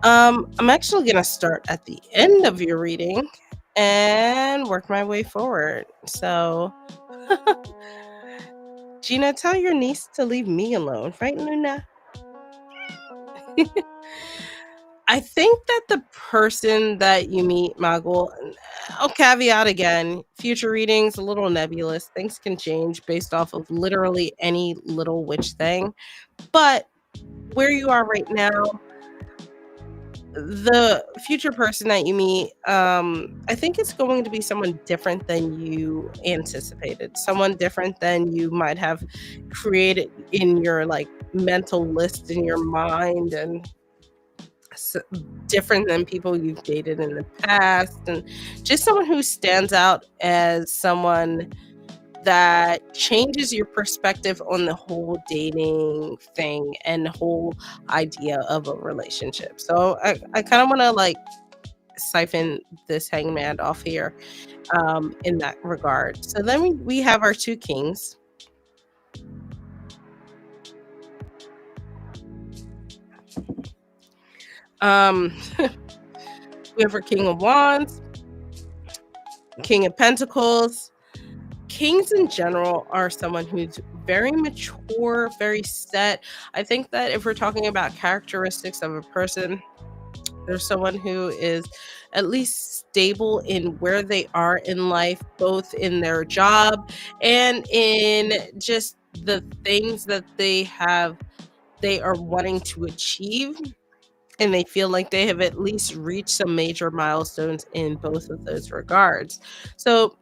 I'm actually going to start at the end of your reading and work my way forward. So, Gina, tell your niece to leave me alone, right, Luna? I think that the person that you meet, Magul, I'll caveat again, future readings, a little nebulous. Things can change based off of literally any little witch thing. But where you are right now, the future person that you meet, I think it's going to be someone different than you anticipated, someone different than you might have created in your like mental list in your mind, and different than people you've dated in the past, and just someone who stands out as someone that changes your perspective on the whole dating thing and the whole idea of a relationship. So I kind of want to like siphon this hangman off here in that regard. So then we have our two kings. We have our King of Wands, King of Pentacles. Kings in general are someone who's very mature, very set. I think that if we're talking about characteristics of a person, there's someone who is at least stable in where they are in life, both in their job and in just the things that they are wanting to achieve. And they feel like they have at least reached some major milestones in both of those regards. So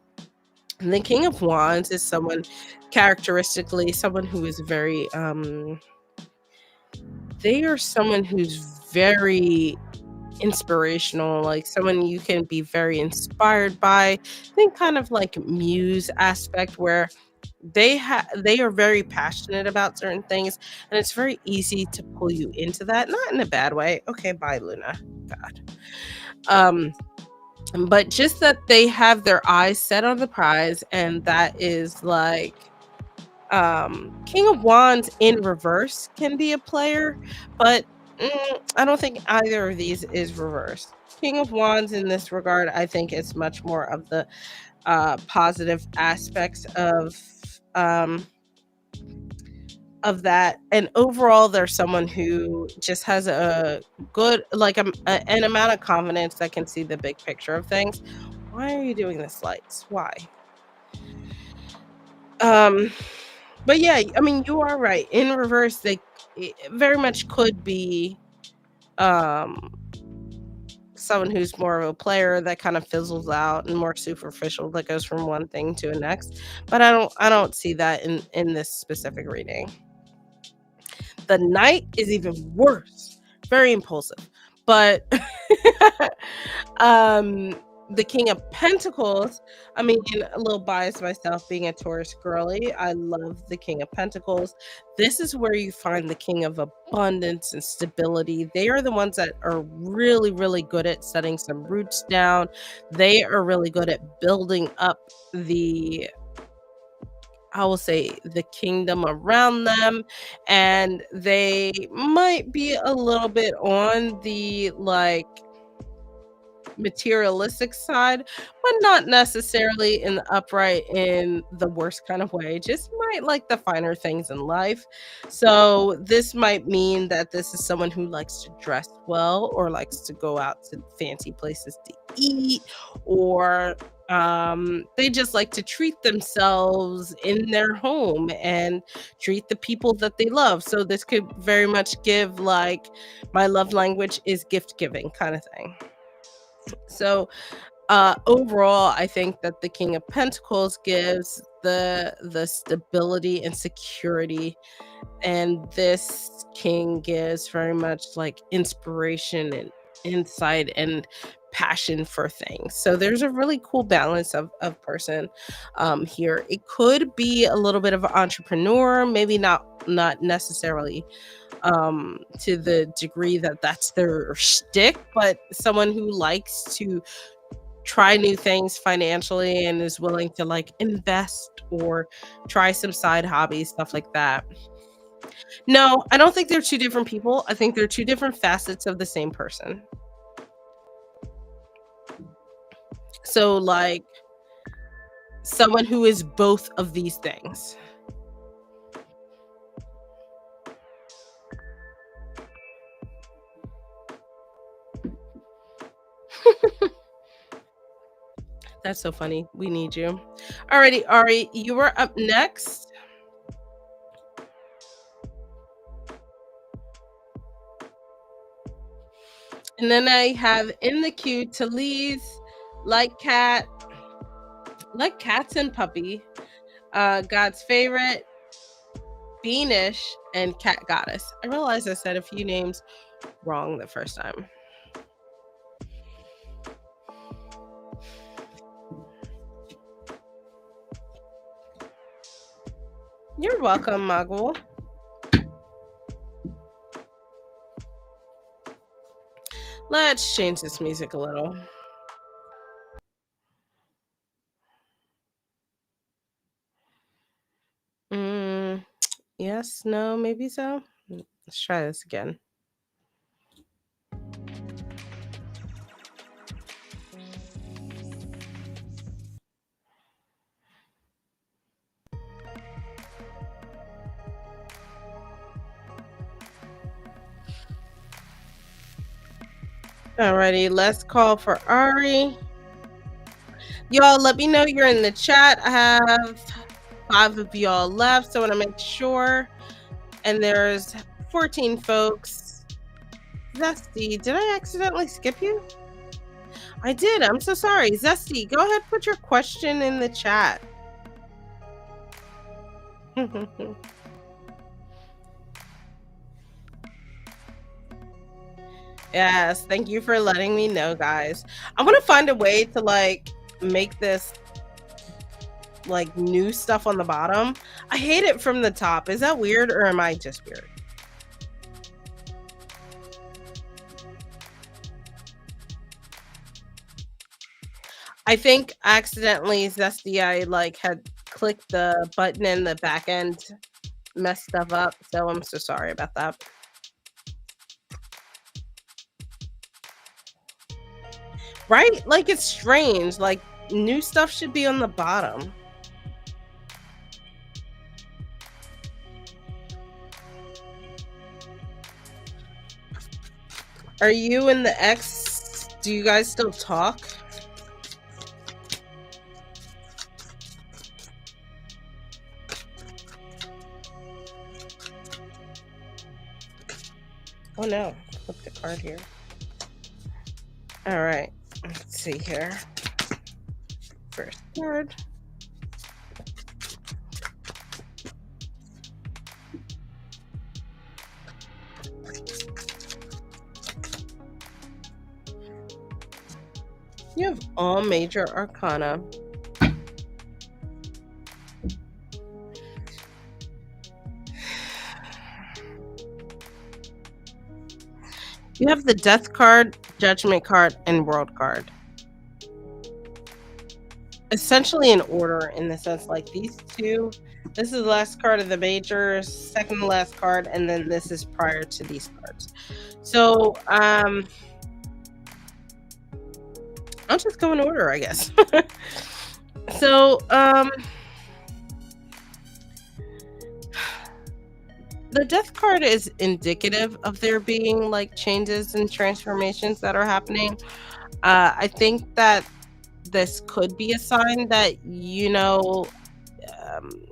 the King of Wands is someone, characteristically, someone who is very, they are someone who's very inspirational, like someone you can be very inspired by. I think kind of like muse aspect where they are very passionate about certain things, and it's very easy to pull you into that, not in a bad way. Okay, bye, Luna. God. But just that they have their eyes set on the prize, and that is like King of Wands in reverse can be a player, but I don't think either of these is reverse. King of Wands in this regard, I think it's much more of the positive aspects of that. And overall, there's someone who just has a good, like an amount of confidence that can see the big picture of things. Why are you doing this, lights? Why? But yeah, I mean, you are right. In reverse, they very much could be someone who's more of a player that kind of fizzles out and more superficial, that goes from one thing to the next. But I don't see that in this specific reading. The Knight is even worse, very impulsive. But the King of Pentacles, I mean, a little biased myself being a Taurus girly, I love the King of Pentacles. This is where you find the King of Abundance and stability. They are the ones that are really, really good at setting some roots down. They are really good at building up I will say, the kingdom around them, and they might be a little bit on the like materialistic side, but not necessarily in the upright in the worst kind of way. Just might like the finer things in life. So this might mean that this is someone who likes to dress well or likes to go out to fancy places to eat, or they just like to treat themselves in their home and treat the people that they love. So this could very much give like my love language is gift giving kind of thing. So overall, I think that the King of Pentacles gives the stability and security, and this king gives very much like inspiration and insight and passion for things. So there's a really cool balance of person here. It could be a little bit of an entrepreneur, maybe not necessarily to the degree that that's their shtick, but someone who likes to try new things financially and is willing to like invest or try some side hobbies, stuff like that. No, I don't think they're two different people. I think they're two different facets of the same person. So, like, someone who is both of these things. That's so funny. We need you. Alrighty, Ari, you are up next. And then I have in the queue Talise, like cat, like cats and puppy, God's favorite, Beanish, and Cat Goddess. I realized I said a few names wrong the first time. You're welcome, Magul. Let's change this music a little. Yes, no, maybe so. Let's try this again. Alrighty, let's call for Ari. Y'all, let me know you're in the chat. I have 5 of y'all left, so I want to make sure. And there's 14 folks. Zesty, did I accidentally skip you? I did. I'm so sorry. Zesty, go ahead, put your question in the chat. Yes, thank you for letting me know, guys. I'm gonna find a way to like make this like new stuff on the bottom. I hate it from the top. Is that weird, or am I just weird? I think accidentally Zesty, I like had clicked the button in the back end, messed stuff up. So I'm so sorry about that. Right? Like it's strange. Like new stuff should be on the bottom. Are you and the ex, do you guys still talk? Oh no, flip the card here. All right, let's see here. First card. You have all major arcana. You have the Death card, Judgment card, and World card. Essentially in order, in the sense like these two. This is the last card of the majors, second to last card, and then this is prior to these cards. So, I'll just go in order, I guess. So, the death card is indicative of there being like changes and transformations that are happening. I think that this could be a sign that,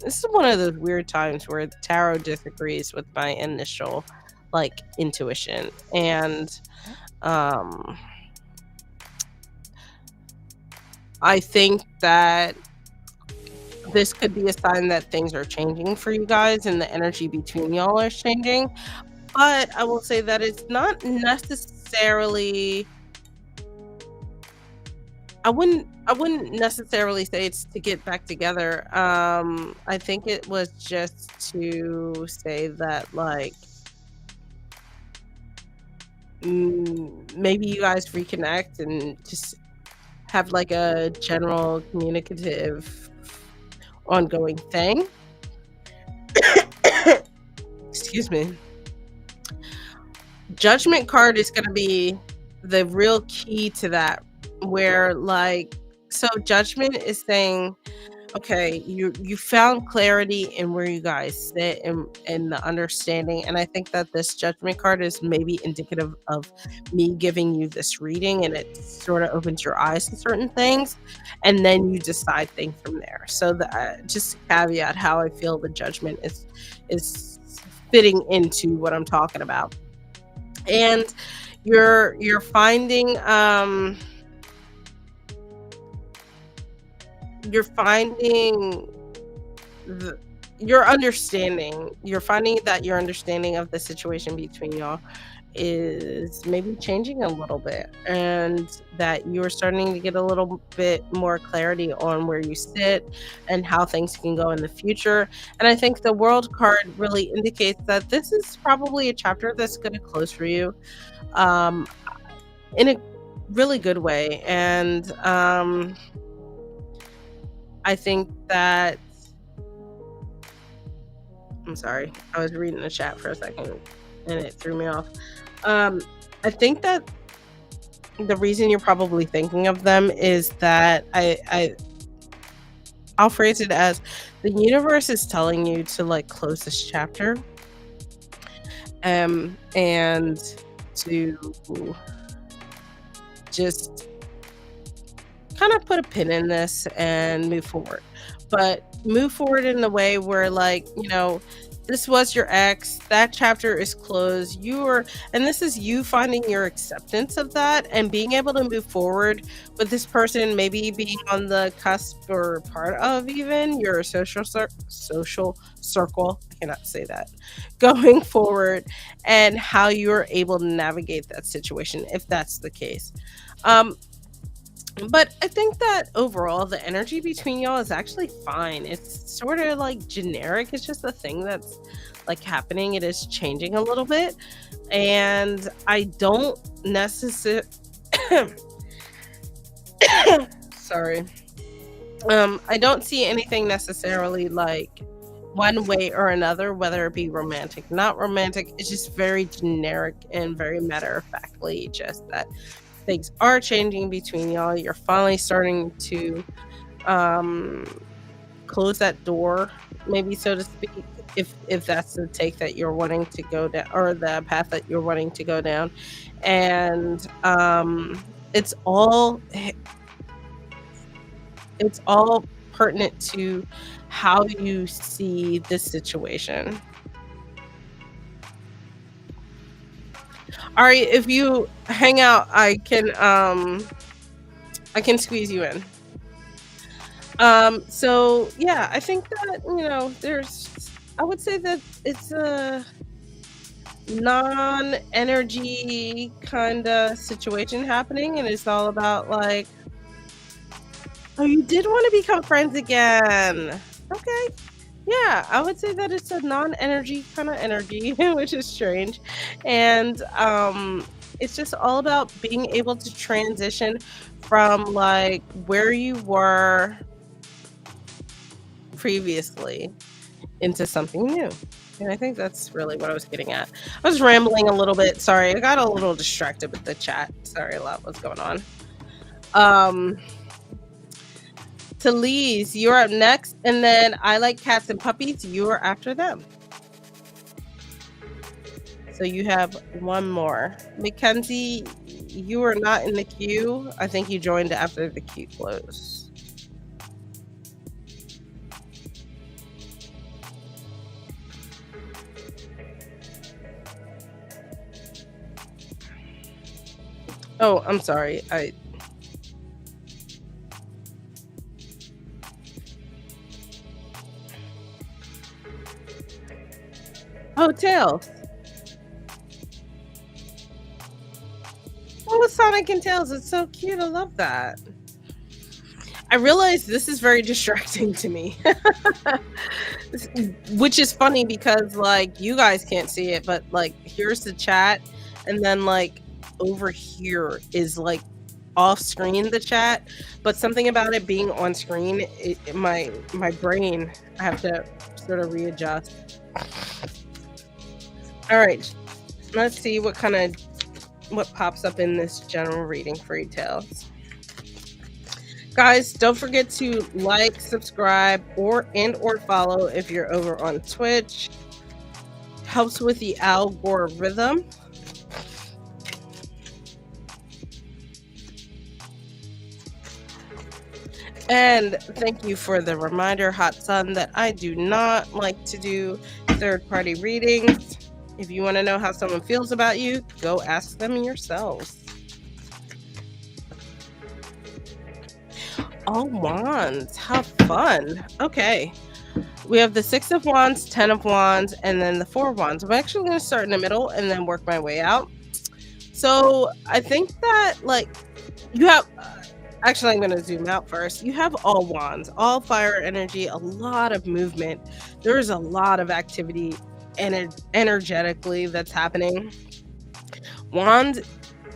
this is one of those weird times where the tarot disagrees with my initial like intuition. And um, I think that this could be a sign that things are changing for you guys and the energy between y'all is changing. But I will say that it's not necessarily I wouldn't necessarily say it's to get back together. I think it was just to say that like maybe you guys reconnect and just have like a general communicative ongoing thing. Excuse me. Judgment card is going to be the real key to that, where like, so judgment is saying, okay, you found clarity in where you guys sit and the understanding. And I think that this judgment card is maybe indicative of me giving you this reading, and it sort of opens your eyes to certain things, and then you decide things from there. So just to caveat how I feel the judgment is fitting into what I'm talking about. And you're finding you're finding the, you're finding that your understanding of the situation between y'all is maybe changing a little bit, and that you're starting to get a little bit more clarity on where you sit and how things can go in the future. And I think the world card really indicates that this is probably a chapter that's going to close for you, um, in a really good way. And I think that I'm sorry, I was reading the chat for a second and it threw me off. Um, I think that the reason you're probably thinking of them is that I'll phrase it as the universe is telling you to like close this chapter, and to just kind of put a pin in this and move forward. But move forward in the way where, like, this was your ex, that chapter is closed. And this is you finding your acceptance of that and being able to move forward with this person, maybe being on the cusp or part of even your social circle. I cannot say that. Going forward, and how you're able to navigate that situation if that's the case. Um, but I think that overall, the energy between y'all is actually fine. It's sort of like generic. It's just a thing that's like happening. It is changing a little bit. And I don't necessarily, sorry. I don't see anything necessarily like one way or another, whether it be romantic, not romantic. It's just very generic and very matter of factly, just that things are changing between y'all. You're finally starting to um, close that door, maybe, so to speak, if that's the take that you're wanting to go down, or the path that you're wanting to go down. And it's all it's all pertinent to how you see this situation. Ari, if you hang out, I can squeeze you in. So yeah, I think that, I would say that it's a non-energy kind of situation happening, and it's all about like, oh, you did want to become friends again. Okay. Yeah, I would say that it's a non-energy kind of energy, which is strange. And it's just all about being able to transition from like where you were previously into something new. And I think that's really what I was getting at. I was rambling a little bit. Sorry, I got a little distracted with the chat. Sorry, a lot was going on. Um, Talise, you're up next, and then I like cats and puppies. You're after them. So you have one more. Mackenzie, you are not in the queue. I think you joined after the queue closed. Oh, I'm sorry. Oh, Tails. Oh, Sonic and Tails. It's so cute. I love that. I realize this is very distracting to me. Which is funny because like you guys can't see it, but like here's the chat, and then like over here is like off screen the chat, but something about it being on screen, my brain, I have to sort of readjust. All right, let's see what pops up in this general reading for you, Tales. Guys, don't forget to like, subscribe, or follow if you're over on Twitch. Helps with the algorithm. And thank you for the reminder, Hot Sun, that I do not like to do third-party readings. If you want to know how someone feels about you, go ask them yourselves. All wands. How fun. Okay. We have the 6 of Wands, 10 of Wands, and then the 4 of Wands. I'm actually going to start in the middle and then work my way out. So I think that, like, you have... Actually, I'm going to zoom out first. You have all wands, all fire energy, a lot of movement. There is a lot of activity energetically that's happening. Wands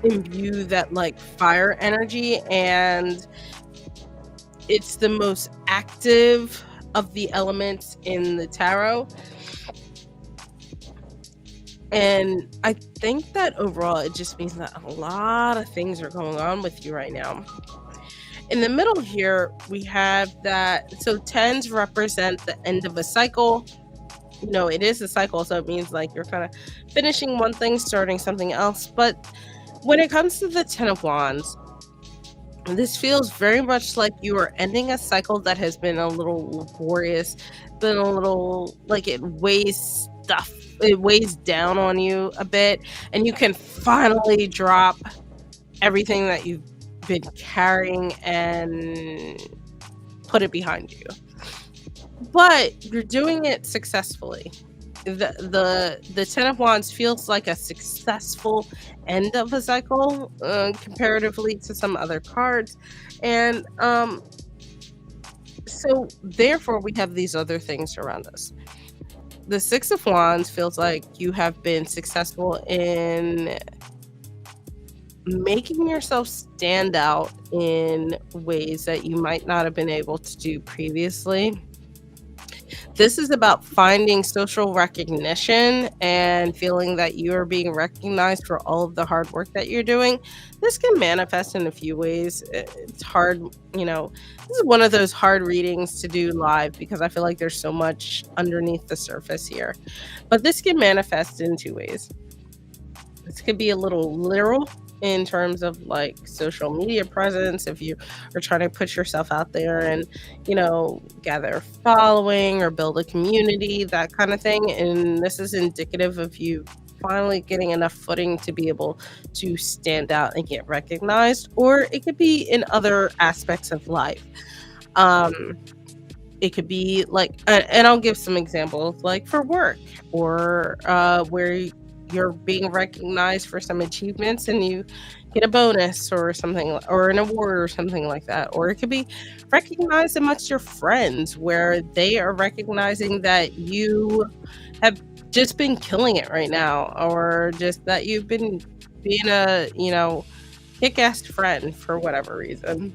imbue that like fire energy, and it's the most active of the elements in the tarot. And I think that overall it just means that a lot of things are going on with you right now. In the middle here, we have that. So 10s represent the end of a cycle. You know, it is a cycle, so it means like you're kind of finishing one thing, starting something else. But when it comes to the 10 of Wands, this feels very much like you are ending a cycle that has been a little laborious, been a little like it weighs down on you a bit, and you can finally drop everything that you've been carrying and put it behind you. But you're doing it successfully. The 10 of Wands feels like a successful end of a cycle comparatively to some other cards, and so therefore we have these other things around us. The 6 of Wands feels like you have been successful in making yourself stand out in ways that you might not have been able to do previously. This is about finding social recognition and feeling that you are being recognized for all of the hard work that you're doing. This can manifest in a few ways. It's hard, you know, this is one of those hard readings to do live because I feel like there's so much underneath the surface here. But this can manifest in 2 ways. This could be a little literal in terms of like social media presence, if you are trying to put yourself out there and, you know, gather a following or build a community, that kind of thing. And this is indicative of you finally getting enough footing to be able to stand out and get recognized. Or it could be in other aspects of life. It could be like, and I'll give some examples, like for work, or where you're being recognized for some achievements and you get a bonus or something, or an award or something like that. Or it could be recognized amongst your friends where they are recognizing that you have just been killing it right now, or just that you've been being a, you know, kick-ass friend for whatever reason.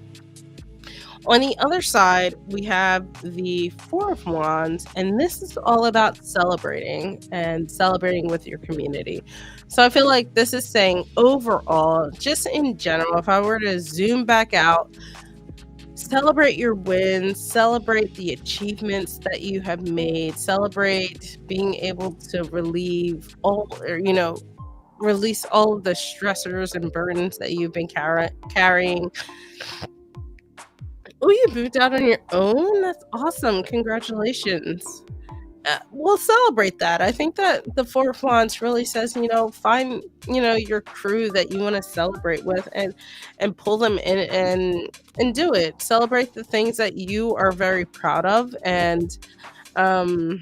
On the other side, we have the Four of Wands, and this is all about celebrating and celebrating with your community. So I feel like this is saying overall, just in general, if I were to zoom back out, celebrate your wins, celebrate the achievements that you have made, celebrate being able to relieve all, or, release all of the stressors and burdens that you've been carrying. Oh, you moved out on your own? That's awesome. Congratulations. We'll celebrate that. I think that the Four of Wands really says, find, your crew that you want to celebrate with, and pull them in and do it. Celebrate the things that you are very proud of, and don't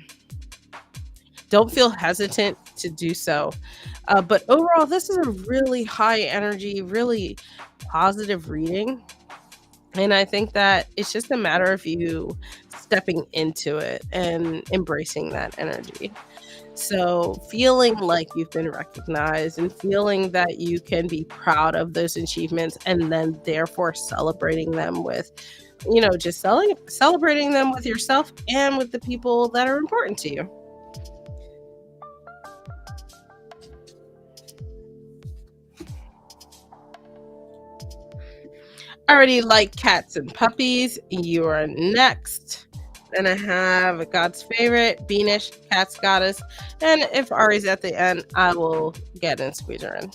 feel hesitant to do so. But overall, this is a really high energy, really positive reading. And I think that it's just a matter of you stepping into it and embracing that energy. So, feeling like you've been recognized and feeling that you can be proud of those achievements, and then therefore celebrating them with, just celebrating them with yourself and with the people that are important to you. I already like cats and puppies. You are next. And I have God's favorite, Beanish, Cat's Goddess. And if Ari's at the end, I will get and squeeze her in.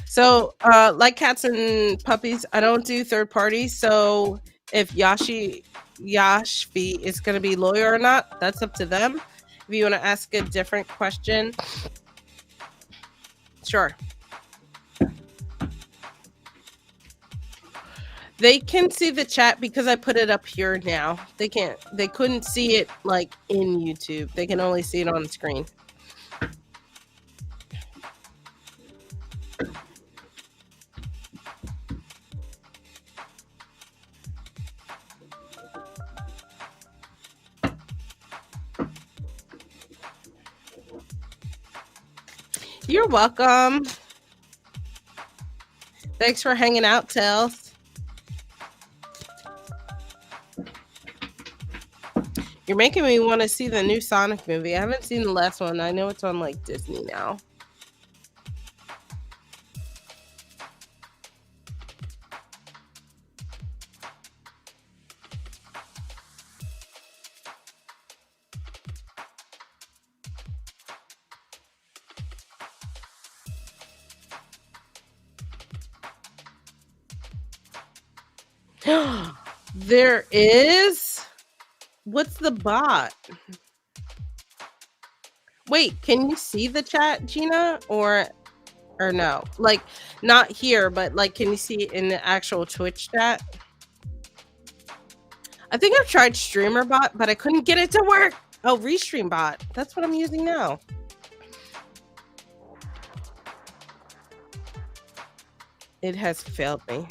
So, like cats and puppies, I don't do third parties. So, if Yashvi is going to be loyal or not, that's up to them. If you want to ask a different question, sure. They can see the chat because I put it up here now. They couldn't see it like in YouTube. They can only see it on the screen. You're welcome. Thanks for hanging out, Tails. You're making me want to see the new Sonic movie. I haven't seen the last one. I know it's on like Disney now. There is? What's the bot? Wait, can you see the chat, Gina? Or no? Like, not here, but like, can you see it in the actual Twitch chat? I think I've tried Streamer Bot, but I couldn't get it to work. Oh, Restream Bot. That's what I'm using now. It has failed me.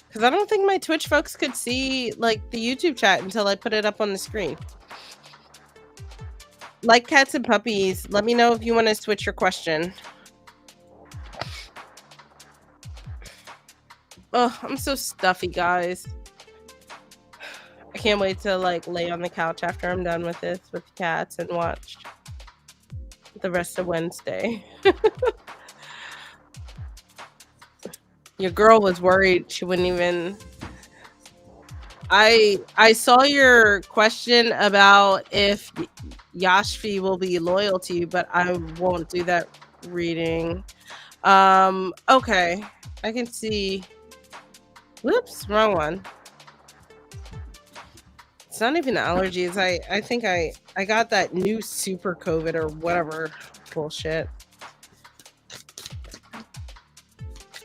Because I don't think my Twitch folks could see like the YouTube chat until I put it up on the screen. Like cats and puppies, let me know if you want to switch your question. Oh, I'm so stuffy, guys. I can't wait to like lay on the couch after I'm done with this with the cats and watch the rest of Wednesday. Your girl was worried she wouldn't even. I saw your question about if Yashvi will be loyal to you, but I won't do that reading. Okay. I can see. Whoops, wrong one. It's not even allergies. I think I got that new super COVID or whatever bullshit.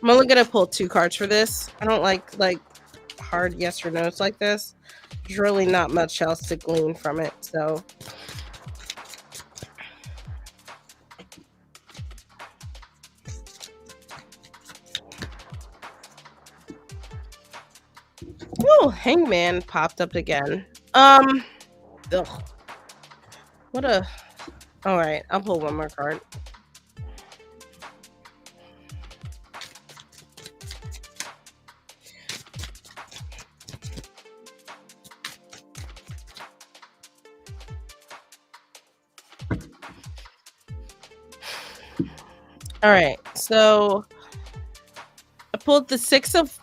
I'm only gonna pull 2 cards for this. I don't like hard yes or no's like this. There's really not much else to glean from it, so. Hangman popped up again. Um, ugh, what a. All right, I'll pull one more card. All right, so I pulled the Six of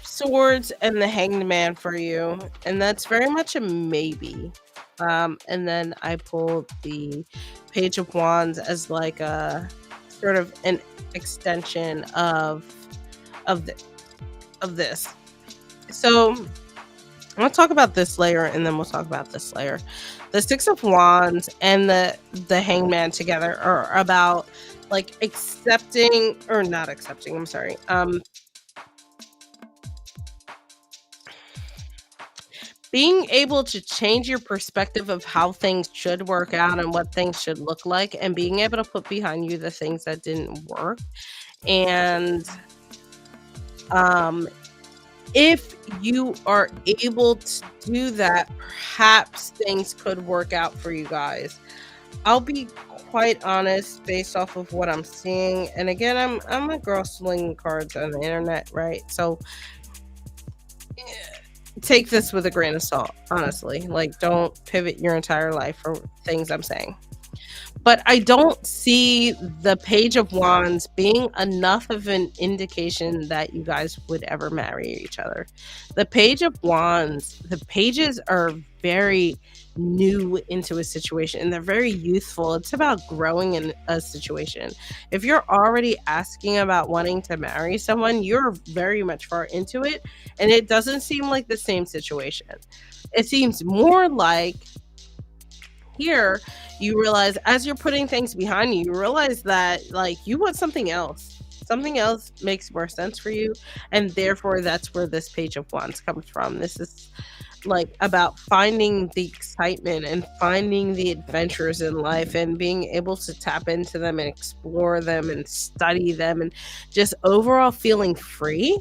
Swords and the Hanged Man for you, and that's very much a maybe. And then I pulled the Page of Wands as like a sort of an extension of the, of this. So I want to talk about this layer, and then we'll talk about this layer. The Six of Wands and the Hangman together are about like accepting or not accepting. I'm sorry. Being able to change your perspective of how things should work out and what things should look like, and being able to put behind you the things that didn't work. And um, if you are able to do that, perhaps things could work out for you guys. I'll be quite honest based off of what I'm seeing. And again, I'm a girl slinging cards on the internet, right? So take this with a grain of salt, honestly. Like, don't pivot your entire life for things I'm saying. But I don't see the Page of Wands being enough of an indication that you guys would ever marry each other. The Page of Wands, the pages are very new into a situation and they're very youthful. It's about growing in a situation. If you're already asking about wanting to marry someone, you're very much far into it, and it doesn't seem like the same situation. It seems more like here you realize as you're putting things behind you, you realize that like you want something else. Something else makes more sense for you, and therefore that's where this Page of Wands comes from. This is like about finding the excitement and finding the adventures in life and being able to tap into them and explore them and study them and just overall feeling free.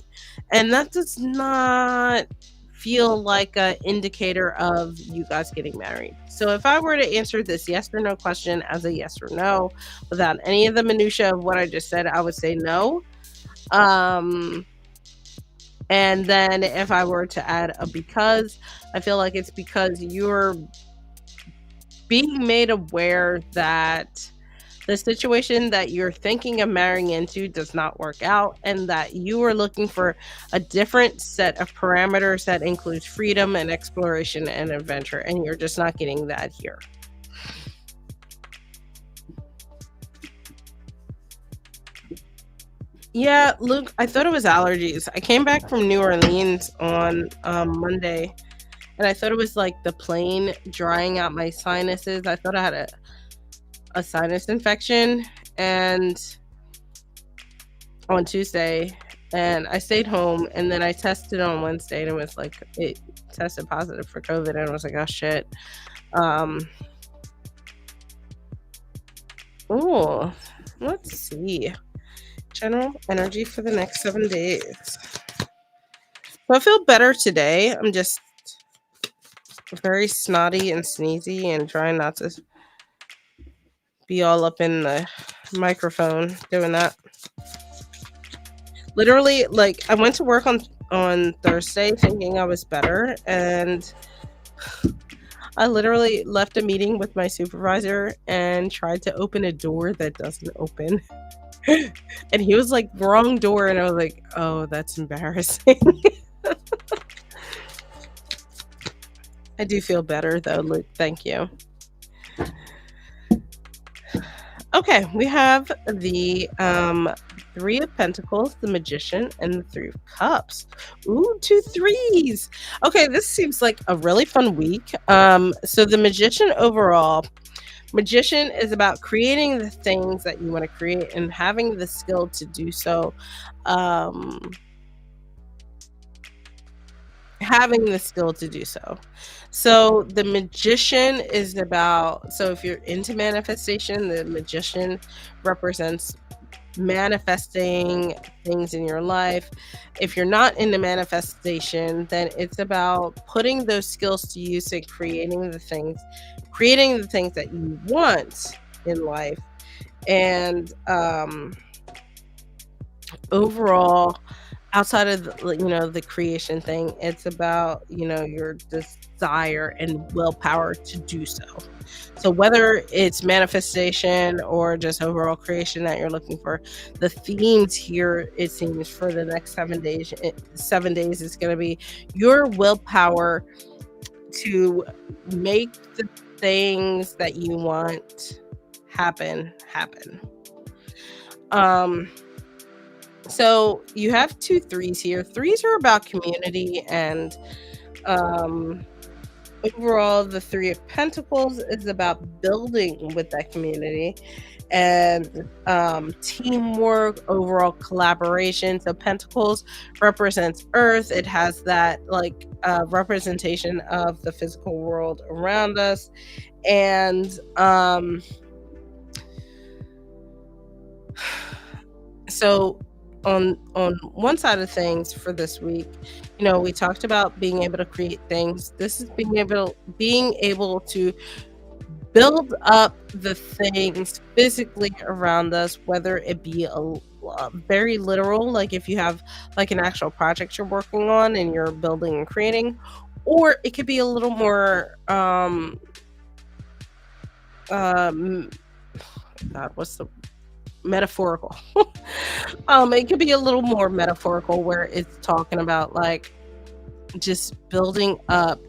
And that does not feel like an indicator of you guys getting married. So if I were to answer this yes or no question as a yes or no without any of the minutia of what I just said, I would say no. And then if I were to add a because, I feel like it's because you're being made aware that the situation that you're thinking of marrying into does not work out, and that you are looking for a different set of parameters that includes freedom and exploration and adventure, and you're just not getting that here. Yeah, Luke, I thought it was allergies. I came back from New Orleans on Monday, and I thought it was like the plane drying out my sinuses. I thought I had a sinus infection, and on Tuesday, and I stayed home, and then I tested on Wednesday, and it was like it tested positive for COVID, and I was like, oh shit. Oh, let's see. General energy for the next 7 days. So I feel better today. I'm just very snotty and sneezy and trying not to be all up in the microphone doing that. Literally, like I went to work on Thursday thinking I was better, and I literally left a meeting with my supervisor and tried to open a door that doesn't open. And he was like, wrong door, and I was like, oh, that's embarrassing. I do feel better though, Luke. Thank you. Okay, we have the Three of Pentacles, the Magician, and the Three of Cups. Ooh, 2 threes. Okay, this seems like a really fun week. So the Magician overall, Magician is about creating the things that you want to create and having the skill to do so. Having the skill to do so. So the Magician is about, so if you're into manifestation, the Magician represents manifesting things in your life. If you're not into manifestation, then it's about putting those skills to use and creating the things that you want in life. And overall, outside of the creation thing, it's about your desire and willpower to do so. So whether it's manifestation or just overall creation that you're looking for, the themes here, it seems, for the next 7 days is going to be your willpower to make the things that you want happen. um so you have two threes here. Threes are about community, and um overall, the Three of Pentacles is about building with that community and teamwork, overall collaboration. So Pentacles represents Earth. It has that representation of the physical world around us. And so on one side of things for this week, we talked about being able to create things. This is being able to build up the things physically around us, whether it be a very literal, like if you have like an actual project you're working on and you're building and creating, or it could be a little more God, what's the metaphorical? It could be a little more metaphorical, where it's talking about like just building up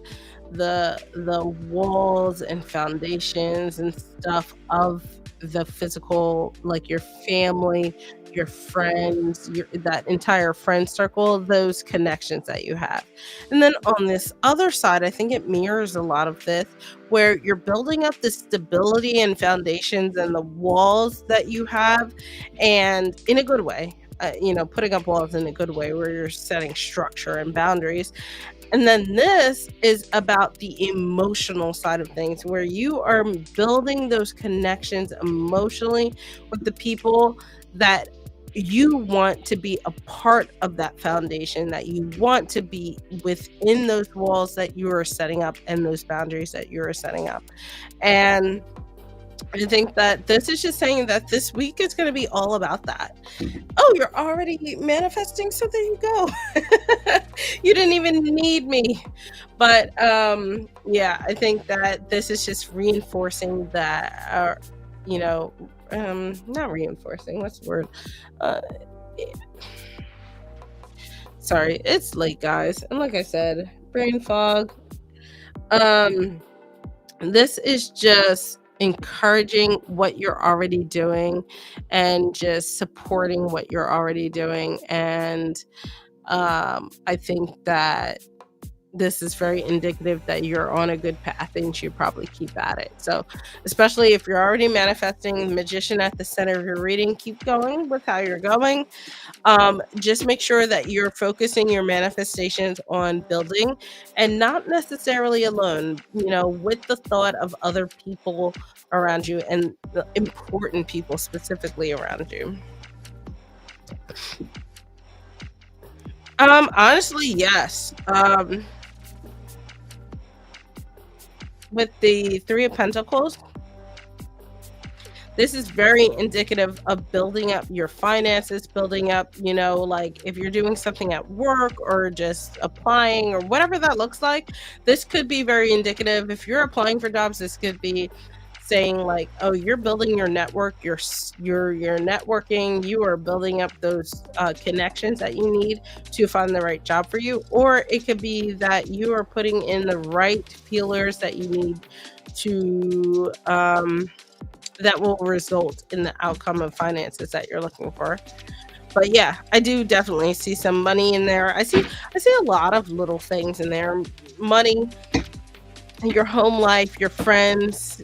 the walls and foundations and stuff of the physical, like your family, your friends, that entire friend circle, those connections that you have. And then on this other side, I think it mirrors a lot of this, where you're building up the stability and foundations and the walls that you have, and in a good way. Putting up walls in a good way, where you're setting structure and boundaries. And then this is about the emotional side of things, where you are building those connections emotionally with the people that you want to be a part of that foundation, that you want to be within those walls that you are setting up and those boundaries that you are setting up. And I think that this is just saying that this week is going to be all about that. Oh, you're already manifesting, so there you go. You didn't even need me. But yeah, I think that this is just reinforcing that, not reinforcing, what's the word? Sorry, it's late, guys. And like I said, brain fog. This is just encouraging what you're already doing and just supporting what you're already doing. And I think that this is very indicative that you're on a good path and you should probably keep at it. So especially if you're already manifesting Magician at the center of your reading, keep going with how you're going. Just make sure that you're focusing your manifestations on building and not necessarily alone, with the thought of other people around you and the important people specifically around you. Honestly, yes. With the Three of Pentacles, this is very indicative of building up your finances, building up, like if you're doing something at work or just applying or whatever that looks like. This could be very indicative. If you're applying for jobs, this could be saying like, oh, you're building your network, you're networking, you are building up those connections that you need to find the right job for you. Or it could be that you are putting in the right feelers that you need to that will result in the outcome of finances that you're looking for. But yeah, I do definitely see some money in there. I see a lot of little things in there. Money, your home life, your friends,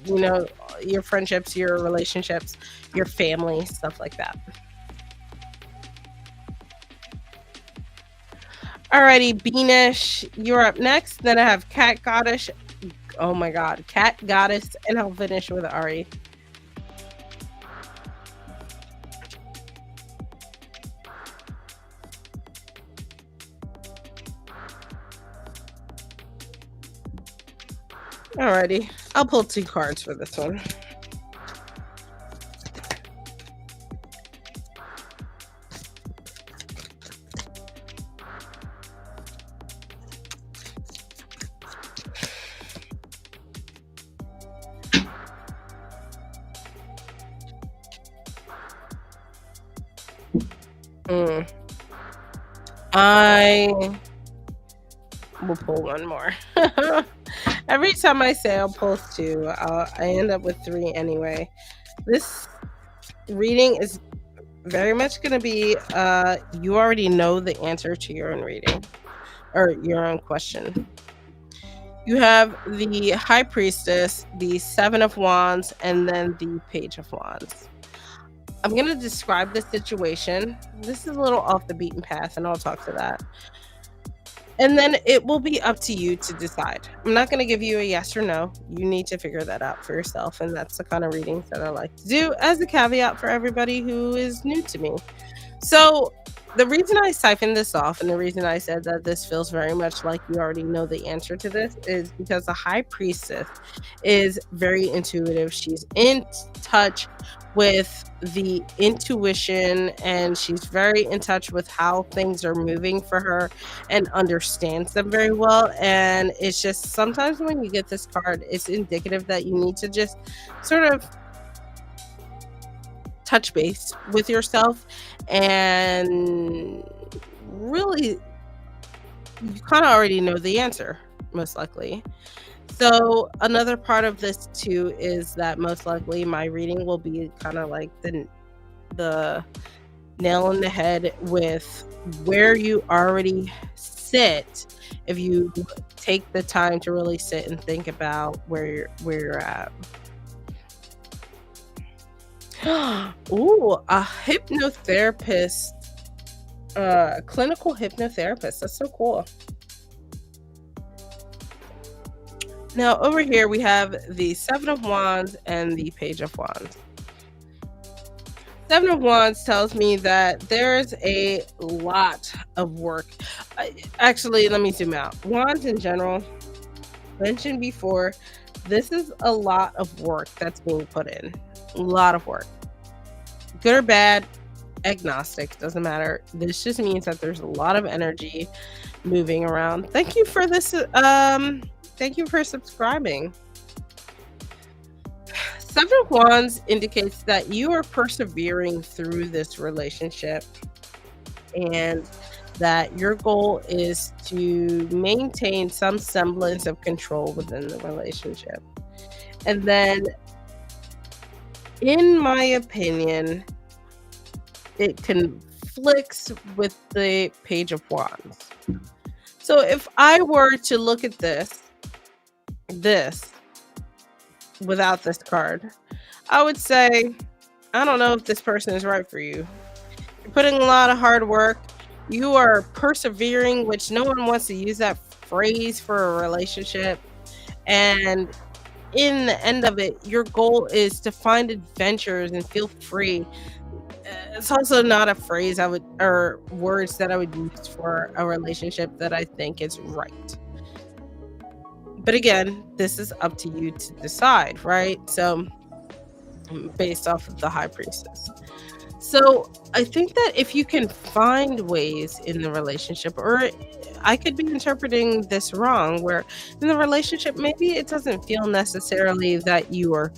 your friendships, your relationships, your family, stuff like that. Alrighty, Beanish, you're up next. Then I have Cat Goddess. Oh my God, Cat Goddess, and I'll finish with Ari. Alrighty, I'll pull 2 cards for this one. Mm. I will pull one more. Every time I say I'll pull 2, I end up with 3 anyway. This reading is very much going to be you already know the answer to your own reading or your own question. You have the High Priestess, the Seven of Wands, and then the Page of Wands. I'm going to describe the situation. This is a little off the beaten path, and I'll talk to that. And then it will be up to you to decide. I'm not going to give you a yes or no. You need to figure that out for yourself. And that's the kind of readings that I like to do as a caveat for everybody who is new to me. So the reason I siphoned this off and the reason I said that this feels very much like you already know the answer to this is because the High Priestess is very intuitive. She's in touch with the intuition and she's very in touch with how things are moving for her and understands them very well. And it's just sometimes when you get this card, it's indicative that you need to just sort of touch base with yourself and really you kind of already know the answer most likely. So another part of this too is that most likely my reading will be kind of like the nail in the head with where you already sit if you take the time to really sit and think about where you're at. Ooh, a hypnotherapist, clinical hypnotherapist. That's so cool. Now over here we have the Seven of Wands and the Page of Wands. Seven of Wands tells me that there's a lot of work. Actually, let me zoom out. Wands in general, mentioned before, this is a lot of work that's being put in. A lot of work. Good or bad, agnostic, doesn't matter. This just means that there's a lot of energy moving around. Thank you for this. Thank you for subscribing. Seven of Wands indicates that you are persevering through this relationship and that your goal is to maintain some semblance of control within the relationship. And then, in my opinion, it conflicts with the Page of Wands. So if I were to look at this without this card, I would say, I don't know if this person is right for you. You're putting a lot of hard work. You are persevering, which no one wants to use that phrase for a relationship. And in the end of it, your goal is to find adventures and feel free. It's also not a phrase or words that I would use for a relationship that I think is right. But again, this is up to you to decide, right? So, based off of the High Priestess. So, I think that if you can find ways in the relationship, or I could be interpreting this wrong, where in the relationship, maybe it doesn't feel necessarily that you are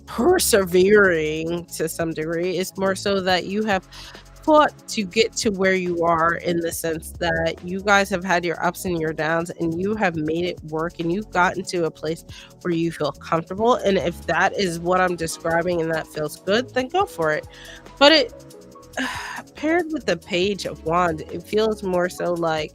persevering to some degree. It's more so that you have fought to get to where you are, in the sense that you guys have had your ups and your downs and you have made it work and you've gotten to a place where you feel comfortable. And if that is what I'm describing and that feels good, then go for it. But it paired with the Page of Wands, it feels more so like,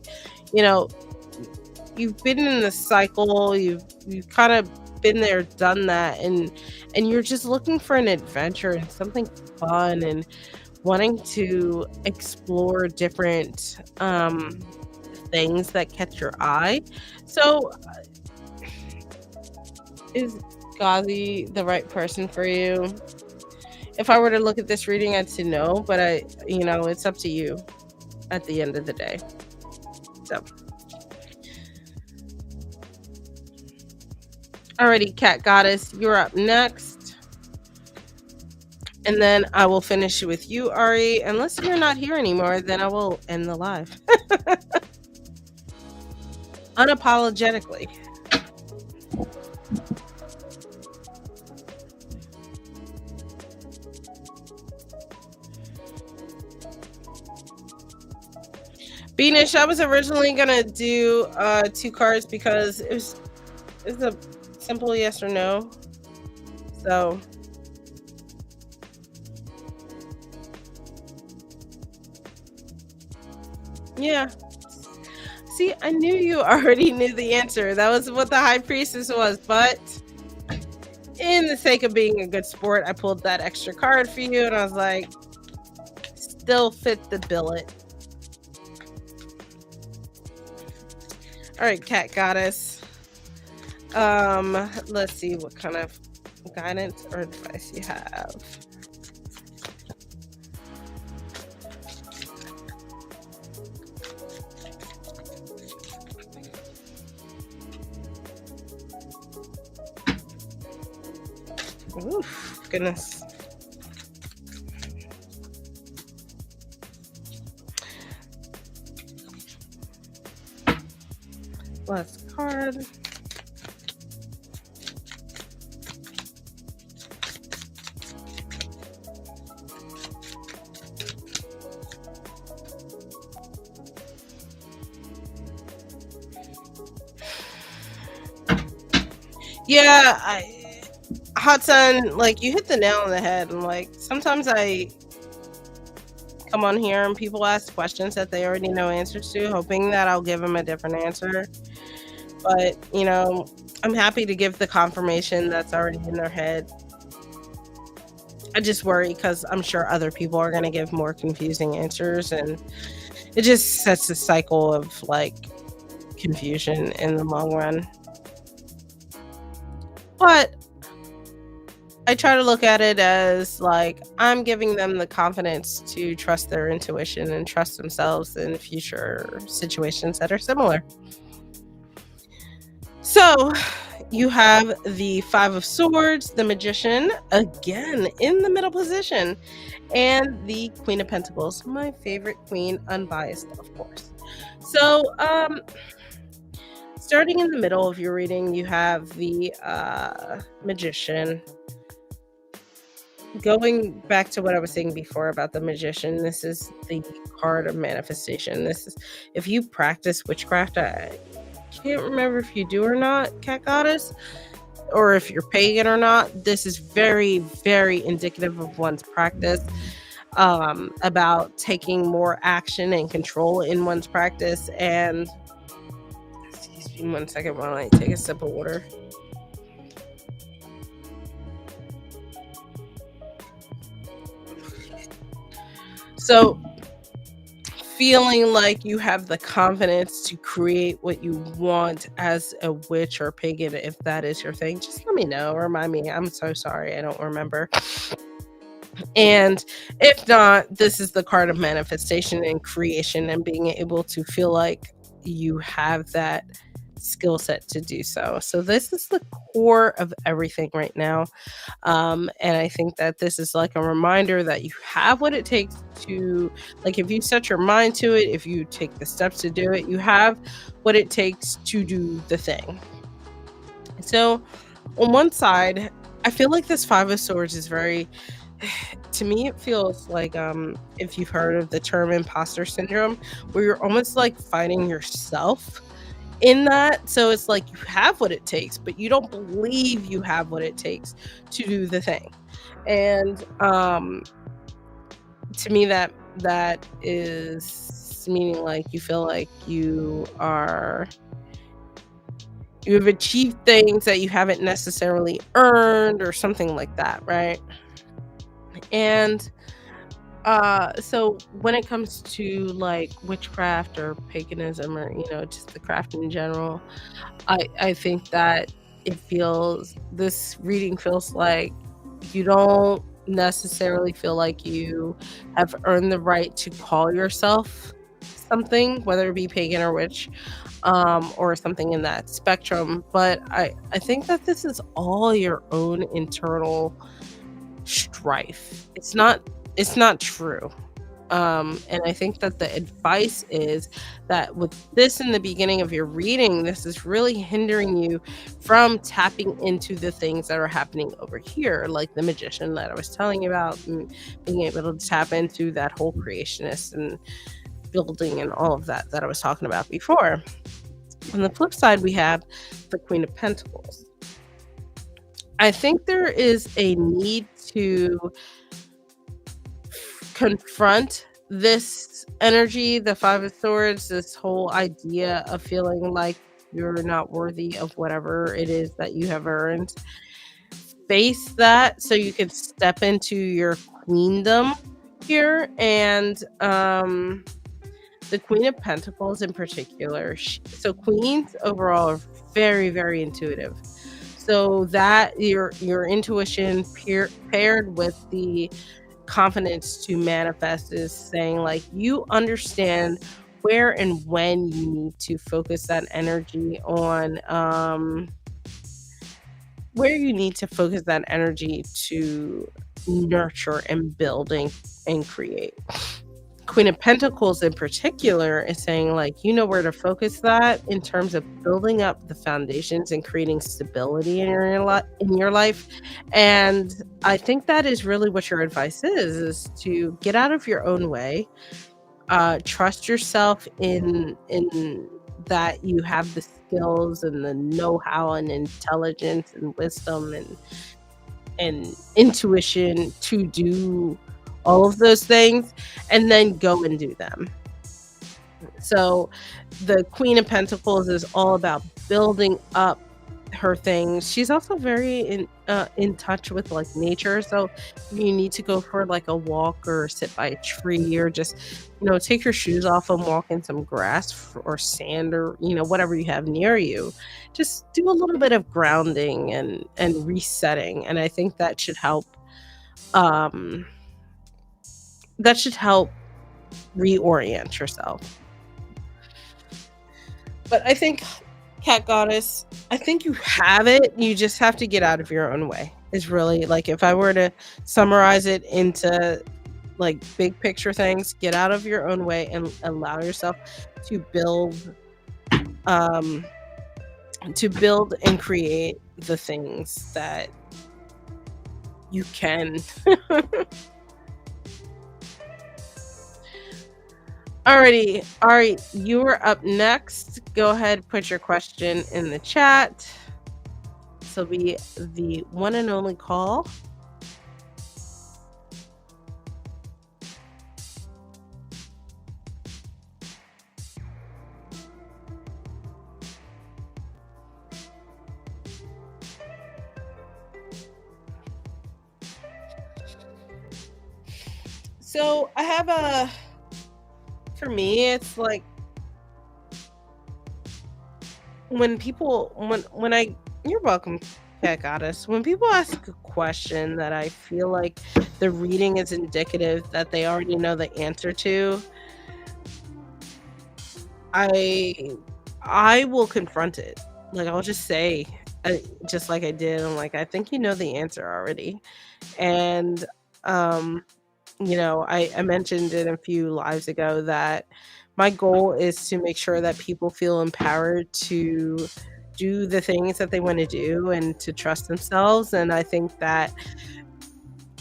you've been in the cycle, you've kind of been there, done that, and you're just looking for an adventure and something fun and wanting to explore different things that catch your eye. So is Ghazi the right person for you? If I were to look at this reading, I'd say no, but it's up to you at the end of the day. So Alrighty, Cat Goddess, you're up next. And then I will finish with you, Ari. Unless you're not here anymore, then I will end the live. Unapologetically. Beanish, I was originally gonna do 2 cards because it's a simple yes or no. So yeah. See, I knew you already knew the answer. That was what the High Priestess was, but in the sake of being a good sport, I pulled that extra card for you, and I was like, still fit the billet. All right, Cat Goddess. Let's see what kind of guidance or advice you have. Oof, goodness. Last card. Yeah, Hot Sun, like you hit the nail on the head. And like sometimes I come on here and people ask questions that they already know answers to, hoping that I'll give them a different answer. But you know, I'm happy to give the confirmation that's already in their head. I just worry because I'm sure other people are going to give more confusing answers, and it just sets a cycle of like confusion in the long run. But I try to look at it as like I'm giving them the confidence to trust their intuition and trust themselves in future situations that are similar. So you have the Five of Swords, the Magician, again in the middle position, and the Queen of Pentacles, my favorite queen, unbiased, of course. So, starting in the middle of your reading, you have the Magician. Going back to what I was saying before about the Magician, this is the card of manifestation. This is if you practice witchcraft. I can't remember if you do or not, Cat Goddess, or if you're pagan or not. This is very, very indicative of one's practice, about taking more action and control in one's practice. And excuse me 1 second while I take a sip of water. So feeling like you have the confidence to create what you want as a witch or pagan, if that is your thing, just let me know. Remind me. I'm so sorry. I don't remember. And if not, this is the card of manifestation and creation and being able to feel like you have that skill set to do so. So this is the core of everything right now. And I think that this is like a reminder that you have what it takes to, like, if you set your mind to it, if you take the steps to do it, you have what it takes to do the thing. So on one side, I feel like this Five of Swords is very, to me, it feels like, if you've heard of the term imposter syndrome, where you're almost like fighting yourself in that. So it's like you have what it takes, but you don't believe you have what it takes to do the thing. And to me, that is meaning like you feel like you've achieved things that you haven't necessarily earned or something like that, right? And so when it comes to like witchcraft or paganism, or just the craft in general, I think that this reading feels like you don't necessarily feel like you have earned the right to call yourself something, whether it be pagan or witch, or something in that spectrum. But I think that this is all your own internal strife. It's not true. And I think that the advice is that with this in the beginning of your reading, this is really hindering you from tapping into the things that are happening over here, like the magician that I was telling you about, and being able to tap into that whole creationist and building and all of that that I was talking about before. On the flip side, we have the Queen of Pentacles. I think there is a need to confront this energy, the Five of Swords, this whole idea of feeling like you're not worthy of whatever it is that you have earned. Face that so you can step into your queendom here. And the Queen of Pentacles in particular. So queens overall are very, very intuitive. So that your intuition paired with the confidence to manifest is saying like you understand where and when you need to focus that energy on, where you need to focus that energy to nurture and building and create. Queen of Pentacles in particular is saying like you know where to focus that in terms of building up the foundations and creating stability in your life. And I think that is really what your advice is to get out of your own way. Trust yourself in that you have the skills and the know-how and intelligence and wisdom and intuition to do all of those things, and then go and do them. So the Queen of Pentacles is all about building up her things. She's also very in touch with like nature. So you need to go for like a walk or sit by a tree or just take your shoes off and walk in some grass or sand or whatever you have near you. Just do a little bit of grounding and resetting, and I think that should help. That should help reorient yourself. But I think, Cat Goddess, I think you have it. You just have to get out of your own way. Is really like if I were to summarize it into like big picture things, get out of your own way and allow yourself to build and create the things that you can. Alrighty. All right. You are up next. Go ahead, put your question in the chat. This will be the one and only call. So I have for me, it's like when you're welcome, Cat Goddess. When people ask a question that I feel like the reading is indicative that they already know the answer to, I will confront it. Like I'll just say, just like I did, I'm like, I think you know the answer already. And I mentioned it a few lives ago that my goal is to make sure that people feel empowered to do the things that they want to do and to trust themselves. And I think that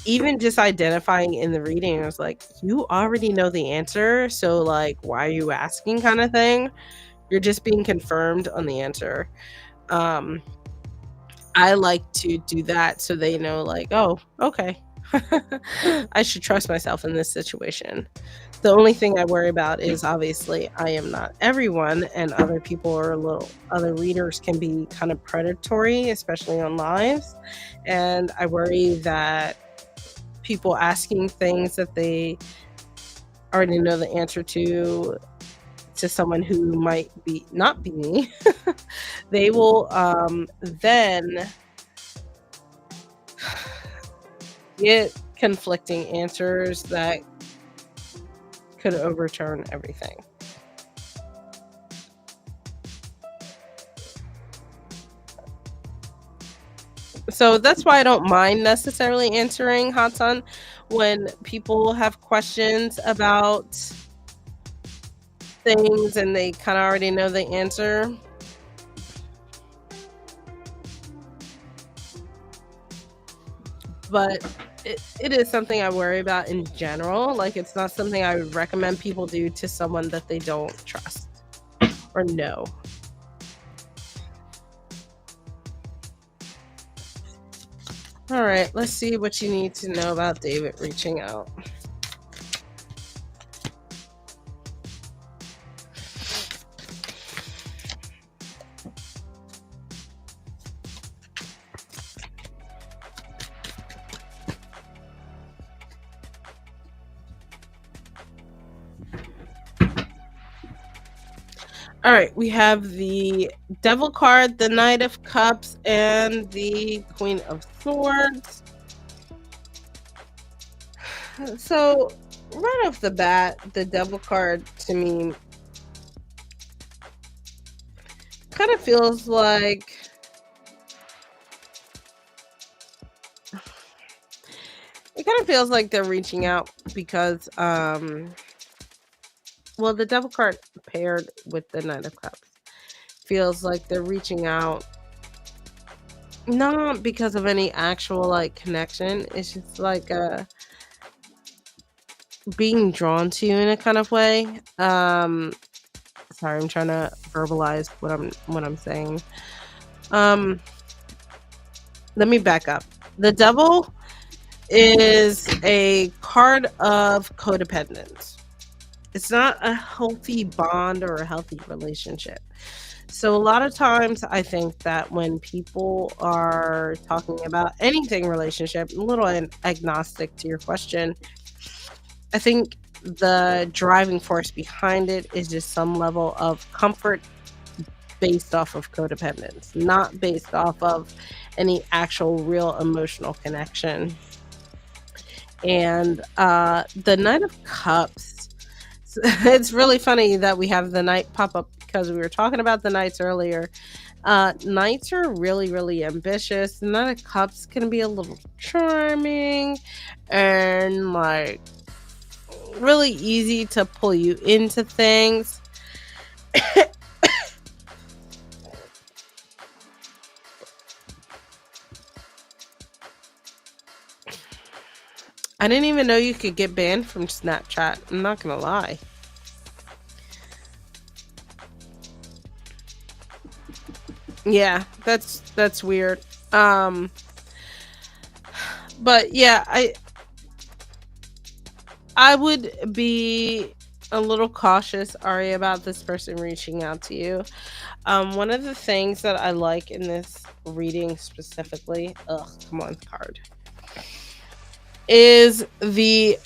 even just identifying in the reading, I was like, you already know the answer. So like, why are you asking kind of thing? You're just being confirmed on the answer. I like to do that so they know like, oh, okay. I should trust myself in this situation. The only thing I worry about is obviously I am not everyone, and other readers can be kind of predatory, especially on lives. And I worry that people asking things that they already know the answer to someone who might not be me, they will then get conflicting answers that could overturn everything. So that's why I don't mind necessarily answering Hot Sun when people have questions about things and they kind of already know the answer. But it is something I worry about in general. Like, it's not something I would recommend people do to someone that they don't trust or know. All right, let's see what you need to know about David reaching out. All right, we have the Devil card, the Knight of Cups, and the Queen of Swords. So, right off the bat, the Devil card to me kind of feels like they're reaching out because well, the Devil card paired with the Knight of Cups feels like they're reaching out not because of any actual like connection. It's just like being drawn to you in a kind of way. Sorry, I'm trying to verbalize what I'm saying. Um Let me back up. The Devil is a card of codependence. It's not a healthy bond or a healthy relationship. So a lot of times I think that when people are talking about anything relationship, a little agnostic to your question, I think the driving force behind it is just some level of comfort based off of codependence, not based off of any actual real emotional connection. And the Knight of Cups, it's really funny that we have the Knight pop up because we were talking about the Knights earlier. Knights are really, really ambitious. The Knight of Cups can be a little charming and like really easy to pull you into things. I didn't even know you could get banned from Snapchat. I'm not gonna lie. Yeah, that's weird. But yeah, I would be a little cautious, Ari, about this person reaching out to you. One of the things that I like in this reading specifically, come on, card, is the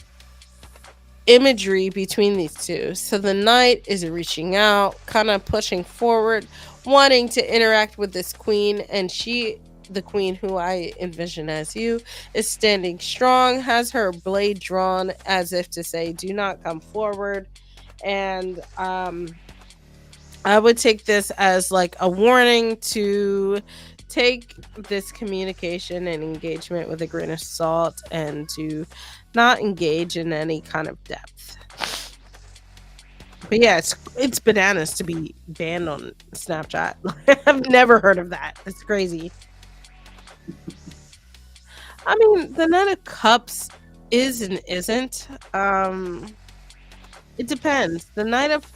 imagery between these two. So the knight is reaching out, kind of pushing forward, wanting to interact with this queen, and the queen who I envision as you, is standing strong, has her blade drawn as if to say, "Do not come forward." And I would take this as like a warning to take this communication and engagement with a grain of salt and to not engage in any kind of depth. But yeah, it's bananas to be banned on Snapchat. I've never heard of that. It's crazy. I mean, the Knight of Cups is and isn't. It depends. The Knight of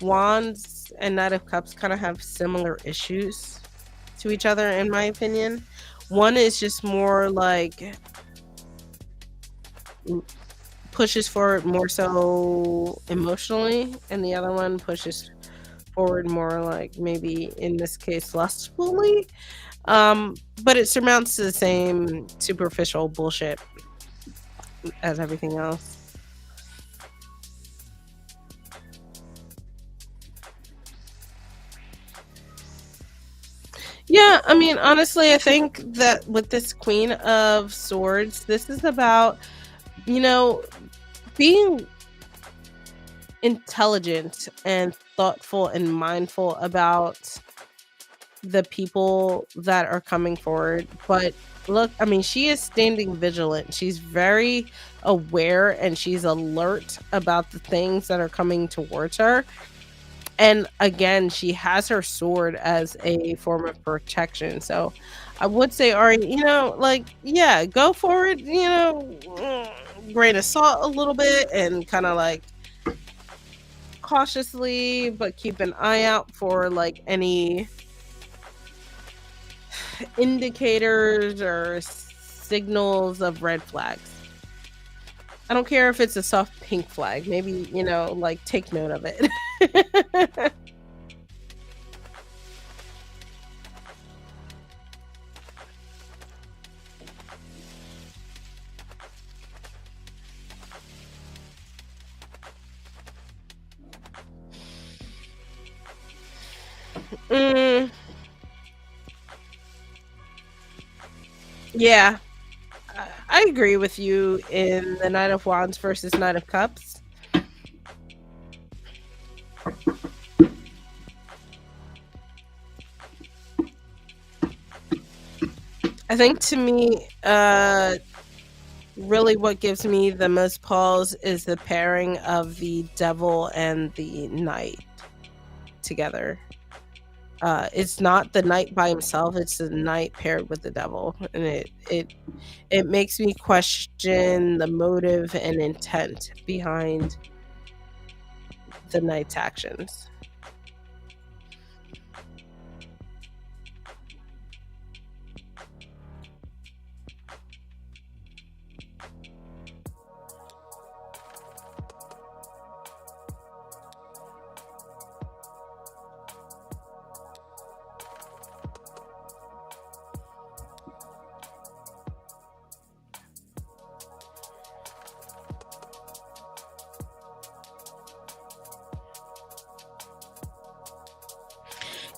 Wands and Knight of Cups kind of have similar issues to each other, in my opinion. One is just more like pushes forward more so emotionally, and the other one pushes forward more like maybe in this case lustfully. But it surmounts the same superficial bullshit as everything else. Yeah, I mean, honestly, I think that with this Queen of Swords, this is about, you know, being intelligent and thoughtful and mindful about the people that are coming forward. But look, I mean, she is standing vigilant. She's very aware and she's alert about the things that are coming towards her. And again, she has her sword as a form of protection. So I would say, Ari, like, yeah, go for it, grain of salt a little bit and kind of like cautiously, but keep an eye out for like any indicators or signals of red flags. I don't care if it's a soft pink flag. Maybe, like take note of it. Mm, yeah, I agree with you in the Knight of Wands versus Knight of Cups. I think to me, really what gives me the most pause is the pairing of the devil and the knight together. It's not the knight by himself, it's the knight paired with the devil. And it makes me question the motive and intent behind the knight's actions.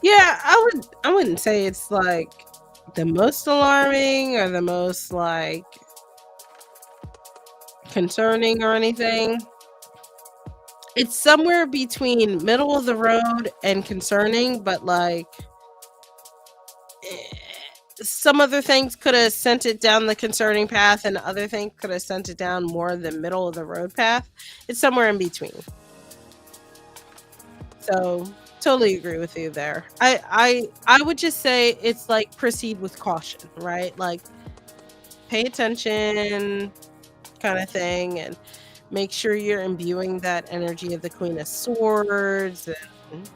Yeah, I wouldn't say it's like the most alarming or the most like concerning or anything. It's somewhere between middle of the road and concerning, but like eh, some other things could have sent it down the concerning path and other things could have sent it down more the middle of the road path. It's somewhere in between. So totally agree with you there. I would just say it's like proceed with caution, right? Like pay attention kind of thing and make sure you're imbuing that energy of the Queen of Swords and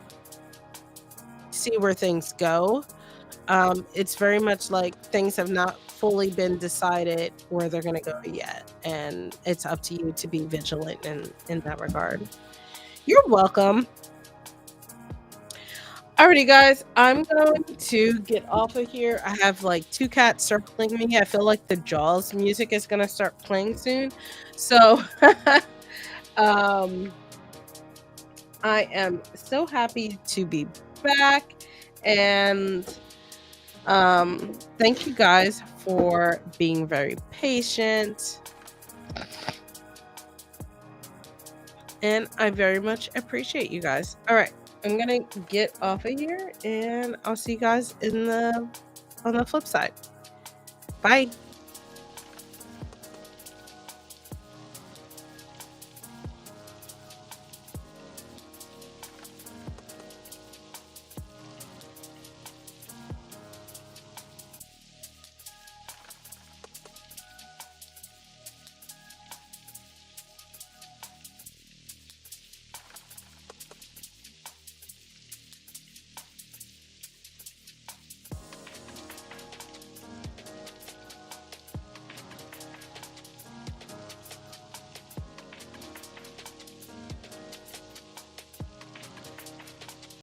see where things go. It's very much like things have not fully been decided where they're going to go yet, and it's up to you to be vigilant in that regard. You're welcome. Alrighty, guys, I'm going to get off of here. I have like two cats circling me. I feel like the Jaws music is going to start playing soon. So, um, I am so happy to be back. And thank you guys for being very patient. And I very much appreciate you guys. All right. I'm gonna get off of here and I'll see you guys on the flip side. Bye.